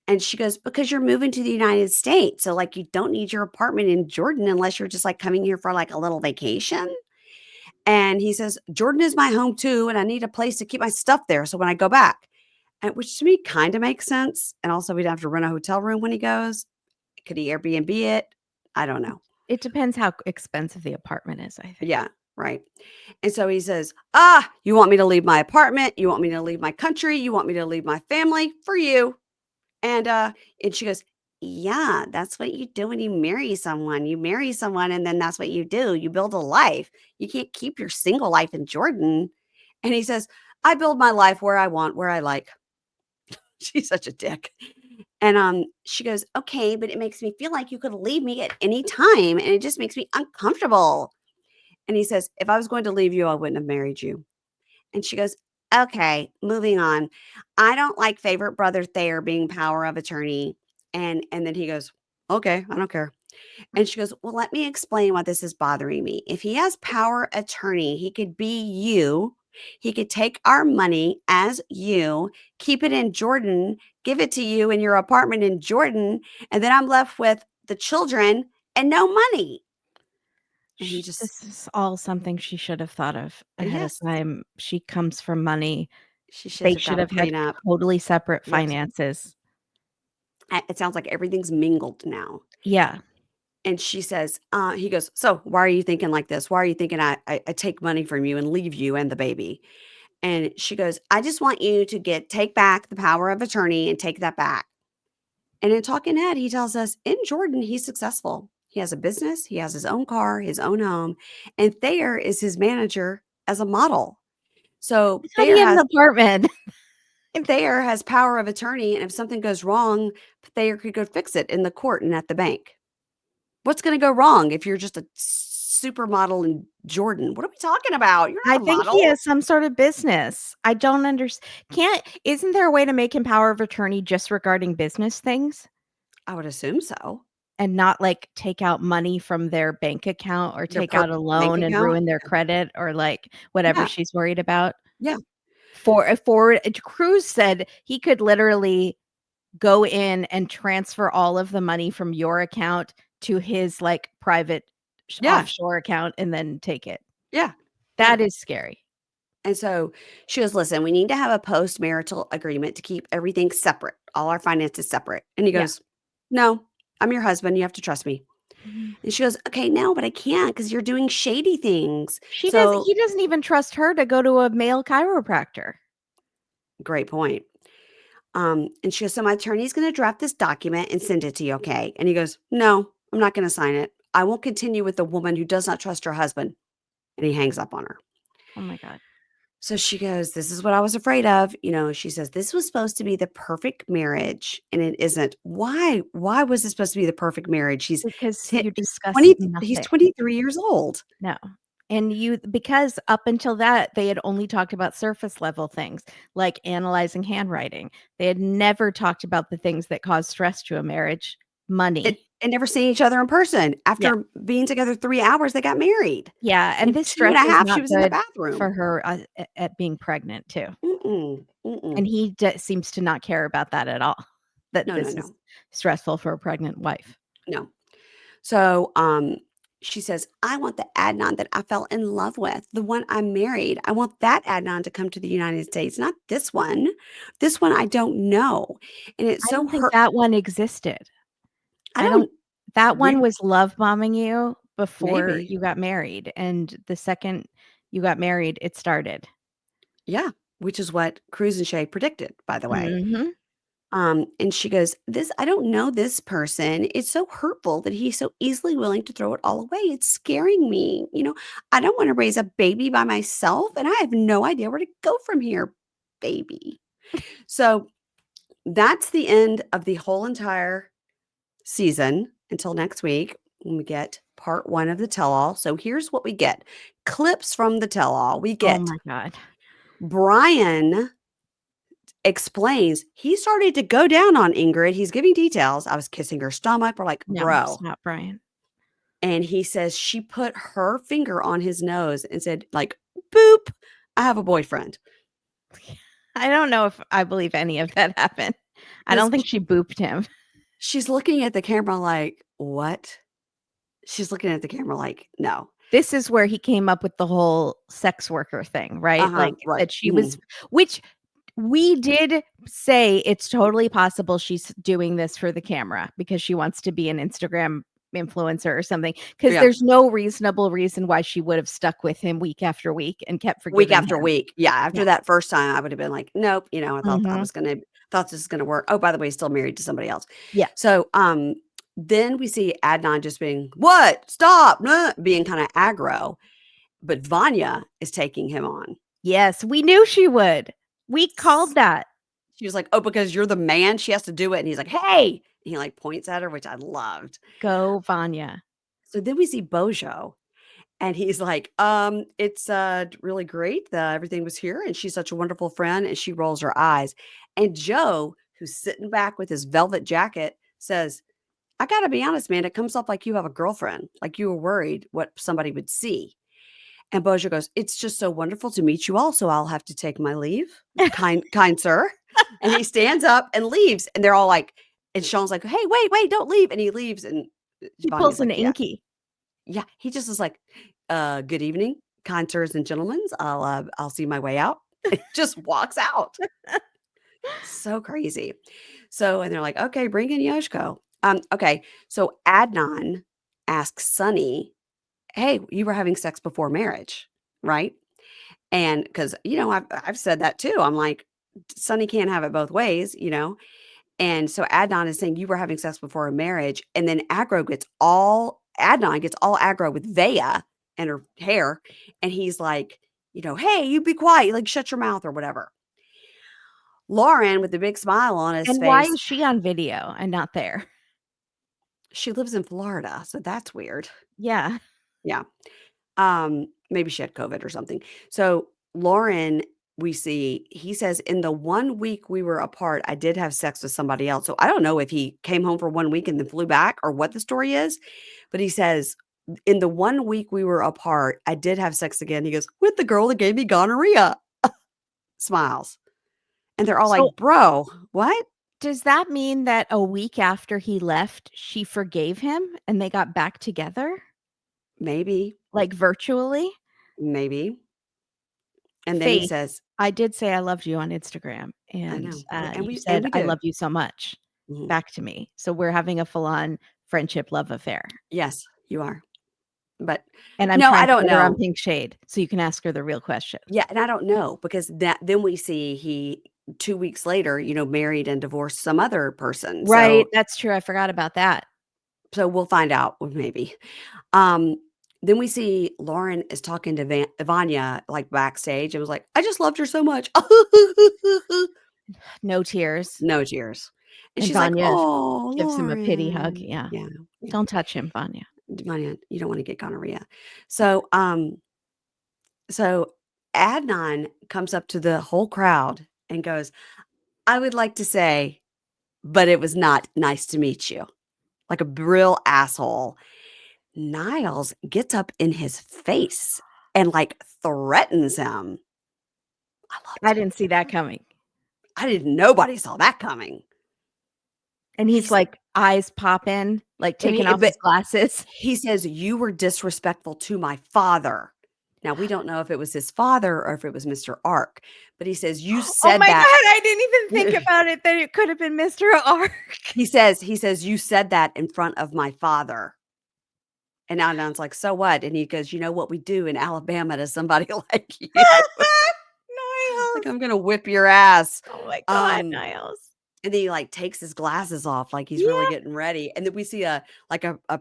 And she goes, "Because you're moving to the United States. So, like, you don't need your apartment in Jordan unless you're just like coming here for like a little vacation." And he says, "Jordan is my home too. And I need a place to keep my stuff there. So when I go back," and which to me kind of makes sense. And also, we'd have to rent a hotel room when he goes. Could he Airbnb it? I don't know. It depends how expensive the apartment is, I think. Yeah, right. And so he says, "Ah, you want me to leave my apartment? You want me to leave my country? You want me to leave my family for you?" And she goes, "Yeah, that's what you do when you marry someone. You marry someone and then that's what you do. You build a life. You can't keep your single life in Jordan." And he says, "I build my life where I want, where I like." She's such a dick. And she goes, "Okay, but it makes me feel like you could leave me at any time and it just makes me uncomfortable." And he says, "If I was going to leave you, I wouldn't have married you." And she goes, "Okay, moving on. I don't like favorite brother Thayer being power of attorney." And then he goes, "Okay, I don't care." And she goes, "Well, let me explain why this is bothering me. If he has power attorney, he could be you. He could take our money as you, keep it in Jordan, give it to you in your apartment in Jordan, and then I'm left with the children and no money." And he just, This is all something she should have thought of ahead of yes, time. She comes from money. she should They have should got a have had prenup. totally separate Yes. finances. It sounds like everything's mingled now. Yeah. And she says, he goes, "So why are you thinking like this? Why are you thinking I take money from you and leave you and the baby?" And she goes, "I just want you to take back the power of attorney and take that back." And in Talking Head, he tells us in Jordan, he's successful. He has a business, he has his own car, his own home, and Thayer is his manager as a model. So I thought he had an apartment. Thayer has power of attorney, and if something goes wrong, Thayer could go fix it in the court and at the bank. What's gonna go wrong if you're just a supermodel in Jordan? What are we talking about? You're I not a think he model. has some sort of business. I don't understand. Can't isn't there a way to make him power of attorney just regarding business things I would assume so. and not, like, take out money from their bank account or Their take out a bank loan and account? ruin their credit or, like, whatever Yeah, she's worried about? yeah, For Cruz said he could literally go in and transfer all of the money from your account to his, like, private yeah, offshore account and then take it. yeah, yeah. That is scary. And so she goes, "Listen, we need to have a post-marital agreement to keep everything separate, all our finances separate." And he Yeah. goes, "No, I'm your husband. You have to trust me." Mhm. And she goes, "Okay, no, but I can't because you're doing shady things." He doesn't even trust her to go to a male chiropractor. Great point. And she goes, "So my attorney's going to draft this document and send it to you, okay?" And he goes, "No, I'm not going to sign it. I won't continue with a woman who does not trust her husband." And he hangs up on her. Oh my god. So she goes, "This is what I was afraid of." She says, "This was supposed to be the perfect marriage, and it isn't. Why? Why was it supposed to be the perfect marriage?" Because He's you discuss 20, he's nothing. 23 years old. No. And because up until that, they had only talked about surface level things, like analyzing handwriting. They had never talked about the things that cause stress to a marriage. And, Money. and never seen each other in person. Yeah. After being together 3 hours, they got married. Yeah, and And this two stress and a is half, she not was in the good bathroom. for her, at being pregnant too. Mm-mm, And mm-mm. he seems to not care about that at all, that No, no, this is no, stressful for a pregnant wife. no. So, she says, "I want the Adnan that I fell in love with, the one I married. I want that Adnan to come to the United States, not this one. This one I don't know." And it's I so don't think hurt. that one existed. I I don't don't That one re was love bombing you before maybe. you got married, and the second you got married, it started. Yeah, which is what Cruz and Shay predicted, by the way. Mhm. And she goes, "This, I don't know this person. It's so hurtful that he's so easily willing to throw it all away. It's scaring me. I don't want to raise a baby by myself, and I have no idea where to go from here, baby." So that's the end of the whole entire season until next week when we get part one of the tell all. So here's what we get: clips from the tell all. We Oh get my god. Brian explains he started to go down on Ingrid. He's giving details. "I was kissing her stomach." We're like, No, "Bro." stop, Brian. And he says she put her finger on his nose and said, like, "Boop, I have a boyfriend." I don't know if I believe any of that happened. I Because don't think she booped him. she's looking at the camera like, "What?" She's looking at the camera like, "No." This is where he came up with the whole sex worker thing, right? Uh-huh, Like, right. that she was, Mhm. which we did say it's totally possible she's doing this for the camera because she wants to be an Instagram influencer or something, because Yeah. there's no reasonable reason why she would have stuck with him week after week and kept Week forgiving after him. week. Yeah, Yeah. after that first time, I would have been like, "Nope," Mhm. thought this was gonna work. Oh, by the way, he's still married to somebody else. Yeah. So, then we see Adnan just being, "What? Stop," being kinda aggro, but Vanya is taking him on. Yes, we knew she would. We called S that. She was like, "Oh, because you're the man, she has to do it," and he's like, "Hey!" And he, like, points at her, which I loved. Go Vanya. So then we see Bojo, and he's like, It's, really great that everything was here, and she's such a wonderful friend," and she rolls her eyes. And Joe, who's sitting back with his velvet jacket, says, "I gotta be honest, man, it comes off like you have a girlfriend, like you were worried what somebody would see." And Bojo goes, "It's just so wonderful to meet you all, so I'll have to take my leave, kind sir." And he stands up and leaves, and they're all like, and Sean's like, "Hey, wait, wait, don't leave." And he leaves, and He Vanya's pulls an like, "Yeah." Inky. Yeah, he just is like, Good evening, kind sirs and gentlemen. I'll see my way out." It just walks out. So crazy. So, and they're like, "Okay, bring in Yoshiko." Okay, so Adnan asks Sunny, "Hey, you were having sex before marriage, right?" And because, I've said that too. I'm like, "Sunny can't have it both ways." And so Adnan is saying, "You were having sex before a marriage," and then Adnan gets all aggro with Veah and her hair, and he's like, "Hey, you be quiet, like, shut your mouth," or whatever. Lauren, with the big smile on his And why face, is she on video and not there? she lives in Florida, so that's weird. Yeah. Yeah. Maybe she had COVID or something. So Lauren, we see, he says, "In the 1 week we were apart, I did have sex with somebody else." So I don't know if he came home for 1 week and then flew back or what the story is, but he says, "In the 1 week we were apart, I did have sex again." He goes, "With the girl that gave me gonorrhea." Smiles. And they're all So, like, "Bro, what?" does that mean that a week after he left, she forgave him and they got back together? Maybe, Like, virtually? maybe. And then he Faith, says, I did say I loved you on Instagram, I and, know, you and said, we "I did. love you so much," Mhm. back to me. So we're having a full-on friendship love affair, Yes, you are. But, and I'm I trying to don't get her on know. Pink Shade so you can ask her the real question. Yeah, and I don't know because then we see he 2 weeks later, married and divorced some other person. Right, So that's true, I forgot about that. we'll find out, maybe. Um, then we see Lauren is talking to Vanya, like, backstage and was like, "I just loved her so much." No tears, No tears. And and she's like, Vanya "Oh, gives him a pity hug, Lauren." yeah. Yeah, yeah. Don't touch him, Vanya. Vanya, you don't wanna get gonorrhea. So, so Adnan comes up to the whole crowd and goes, "I would like to say, but it was not nice to meet you." Like a real asshole. Niles gets up in his face and, like, threatens him. I loved I it. didn't see that coming. I didn't Nobody saw that coming. And he's, He's like, eyes popping, like, taking off but his glasses. he says, "You were disrespectful to my father." Now, we don't know if it was his father or if it was Mr. Ark, but he says, "You Oh said my god, that." I didn't even think about it, that it could have been Mr. Ark. He says, "You said that in front of my father." And Adnan's like, "So what?" And he goes, "You know what we do in Alabama to somebody like you? Like, Niles. I'm gonna whip your ass." Oh my god, Um, Niles. and then he, like, takes his glasses off like he's really Yeah. getting ready, and then we see a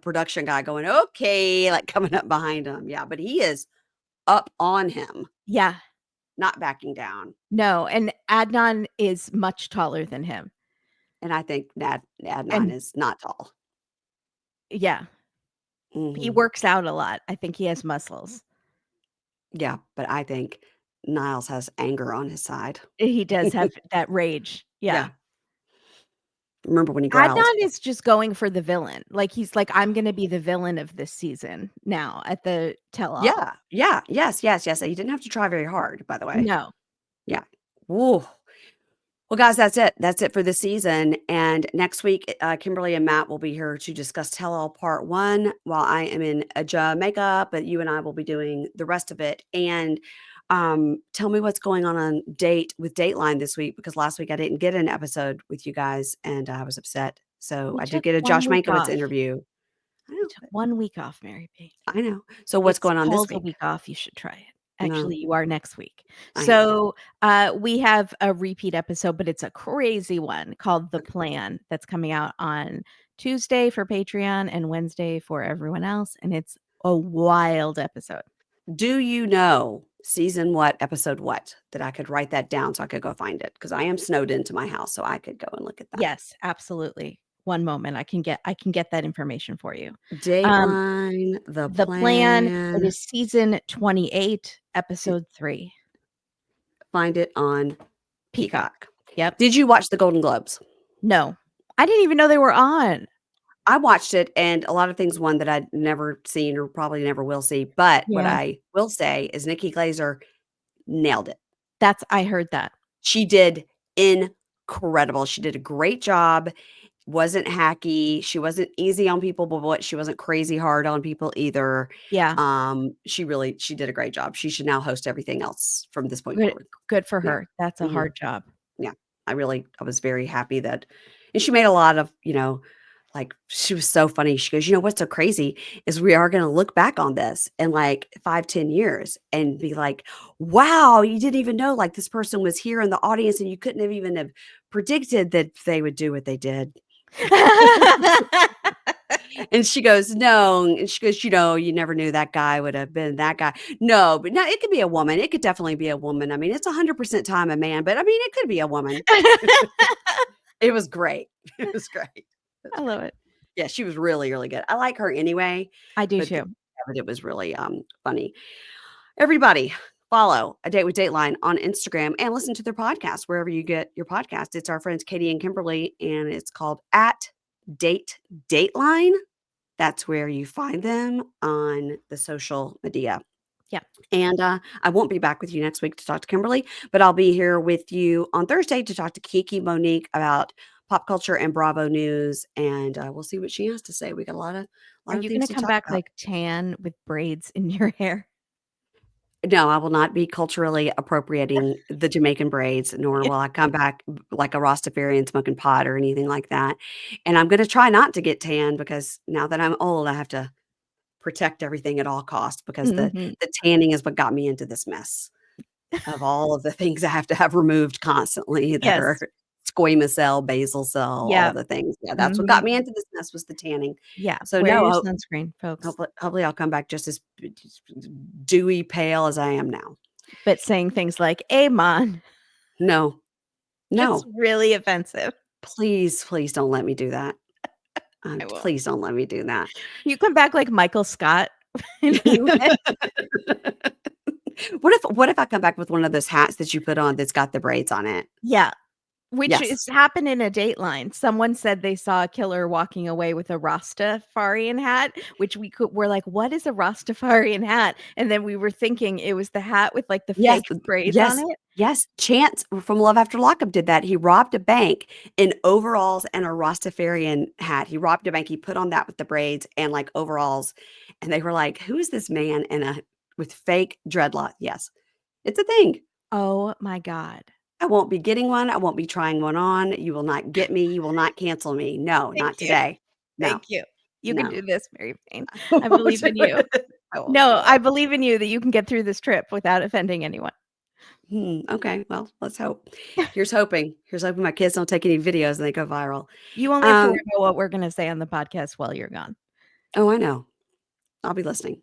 production guy going, "Okay," like, coming up behind him. Yeah, but he is up on him, Yeah. not backing down, No, and Adnan is much taller than him. and I think Adnan And is not tall. yeah, he Mhm. works out a lot. I think he has muscles. Yeah, but I think Niles has anger on his side. He does have that rage. Yeah. Yeah, remember when he growled? Adnan is just going for the villain. Like, he's like, "I'm gonna be the villain of this season now at the tell-all." Yeah, yeah, yes, yes, yes, he didn't have to try very hard, by the way. No. Yeah. Woo. Well, guys, that's it. That's it for this season. And next week, Kimberly and Matt will be here to discuss Tell All Part 1 while I am in Jamaica, but you and I will be doing the rest of it. And tell me what's going on with Dateline this week, because last week I didn't get an episode with you guys and I was upset. So We I did took get a 1 Josh week Mankiewicz off. interview. I We know. took 1 week off, Mary B. I know. So what's It's going on this called a week? week off, you should try it. No, Actually, you are next week. I am. So, we have a repeat episode, but it's a crazy one called The Okay. Plan that's coming out on Tuesday for Patreon and Wednesday for everyone else, and it's a wild episode. Do you know season what, episode what, that I could write that down so I could go find it? Because I am snowed into my house, so I could go and look at that. Yes, absolutely. One moment, I can get that information for you. Um, Dateline, The The Plan, it Plan. is season 28, episode 3. Find it on Peacock. Peacock. Yep. Did you watch the Golden Globes? No. I didn't even know they were on. I watched it, and a lot of things, one that I'd never seen or probably never will see, but what Yeah. I will say is Nikki Glaser nailed it. I heard that. She did incredible. She did a great job. Wasn't hacky. She wasn't easy on people, but she wasn't crazy hard on people either. Yeah. She did a great job. She should now host everything else from this point Good forward. good for Yeah. her. That's a Mhm. hard job. Yeah. I was very happy that, and she made a lot of, like, she was so funny. She goes, "What's so crazy is we are going to look back on this in like 5, 10 years and be like, wow, you didn't even know, like, this person was here in the audience and you couldn't have even have predicted that they would do what they did." And she goes, "No." And she goes, "You never knew that guy would have been that guy." No, but no, it could be a woman. It could definitely be a woman. I mean, it's 100% time a man, but I mean, it could be a woman. It was great. It was great. It was I love great. it. Yeah, she was really, really good. I like her anyway, I do but too. it was really funny. Everybody, follow A Date with Dateline on Instagram and listen to their podcast wherever you get your podcast. It's our friends Katie and Kimberly, and it's called at Dateline. That's where you find them on the social media. Yeah. And I won't be back with you next week to talk to Kimberly, but I'll be here with you on Thursday to talk to Kiki Monique about pop culture and Bravo news, and we'll see what she has to say. We got a lot Are of you things gonna to come talk back, about. like, tan with braids in your hair? No, I will not be culturally appropriating the Jamaican braids, nor will I come back like a Rastafarian smoking pot or anything like that, and I'm gonna try not to get tan because now that I'm old, I have to protect everything at all costs because the Mhm. the tanning is what got me into this mess of all of the things I have to have removed constantly that are Yes. squamous cell, basal cell, all Yep. the things. Yeah, that's what got Mhm. me into this mess was the tanning. Yeah. So, Wear no, your sunscreen, folks. hopefully I'll come back just as dewy pale as I am now. But saying things like, "Amon," No, just no, really offensive. please don't let me do that. I won't. Please don't let me do that. You come back like Michael Scott and he went. What if I come back with one of those hats that you put on that's got the braids on it? Yeah. Which is Yes. happened in a Dateline. Someone said they saw a killer walking away with a Rastafarian hat, which we're like, "What is a Rastafarian hat?" And then we were thinking it was the hat with, like, the Yes, fake braids on yes, it. yes. Chance from Love After Lockup did that. He robbed a bank in overalls and a Rastafarian hat. He robbed a bank. He put on that with the braids and like overalls, and they were like, "Who is this man in a with fake dreadlock?" Yes, it's a thing. Oh my god. I won't be getting one. I won't be trying one on. You will not get me. You will not cancel me. No, Thank not you. today. No, Thank you. You can no. do this, Mary Payne. I I won't believe do in you. it. I won't do No, I it. believe in you that you can get through this trip without offending anyone. Okay, well, let's hope. Here's hoping. Here's hoping my kids don't take any videos and they go viral. You only have to Um, worry about what we're gonna say on the podcast while you're gone. oh, I know. I'll be listening.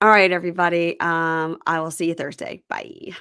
All right, everybody. I will see you Thursday. Bye.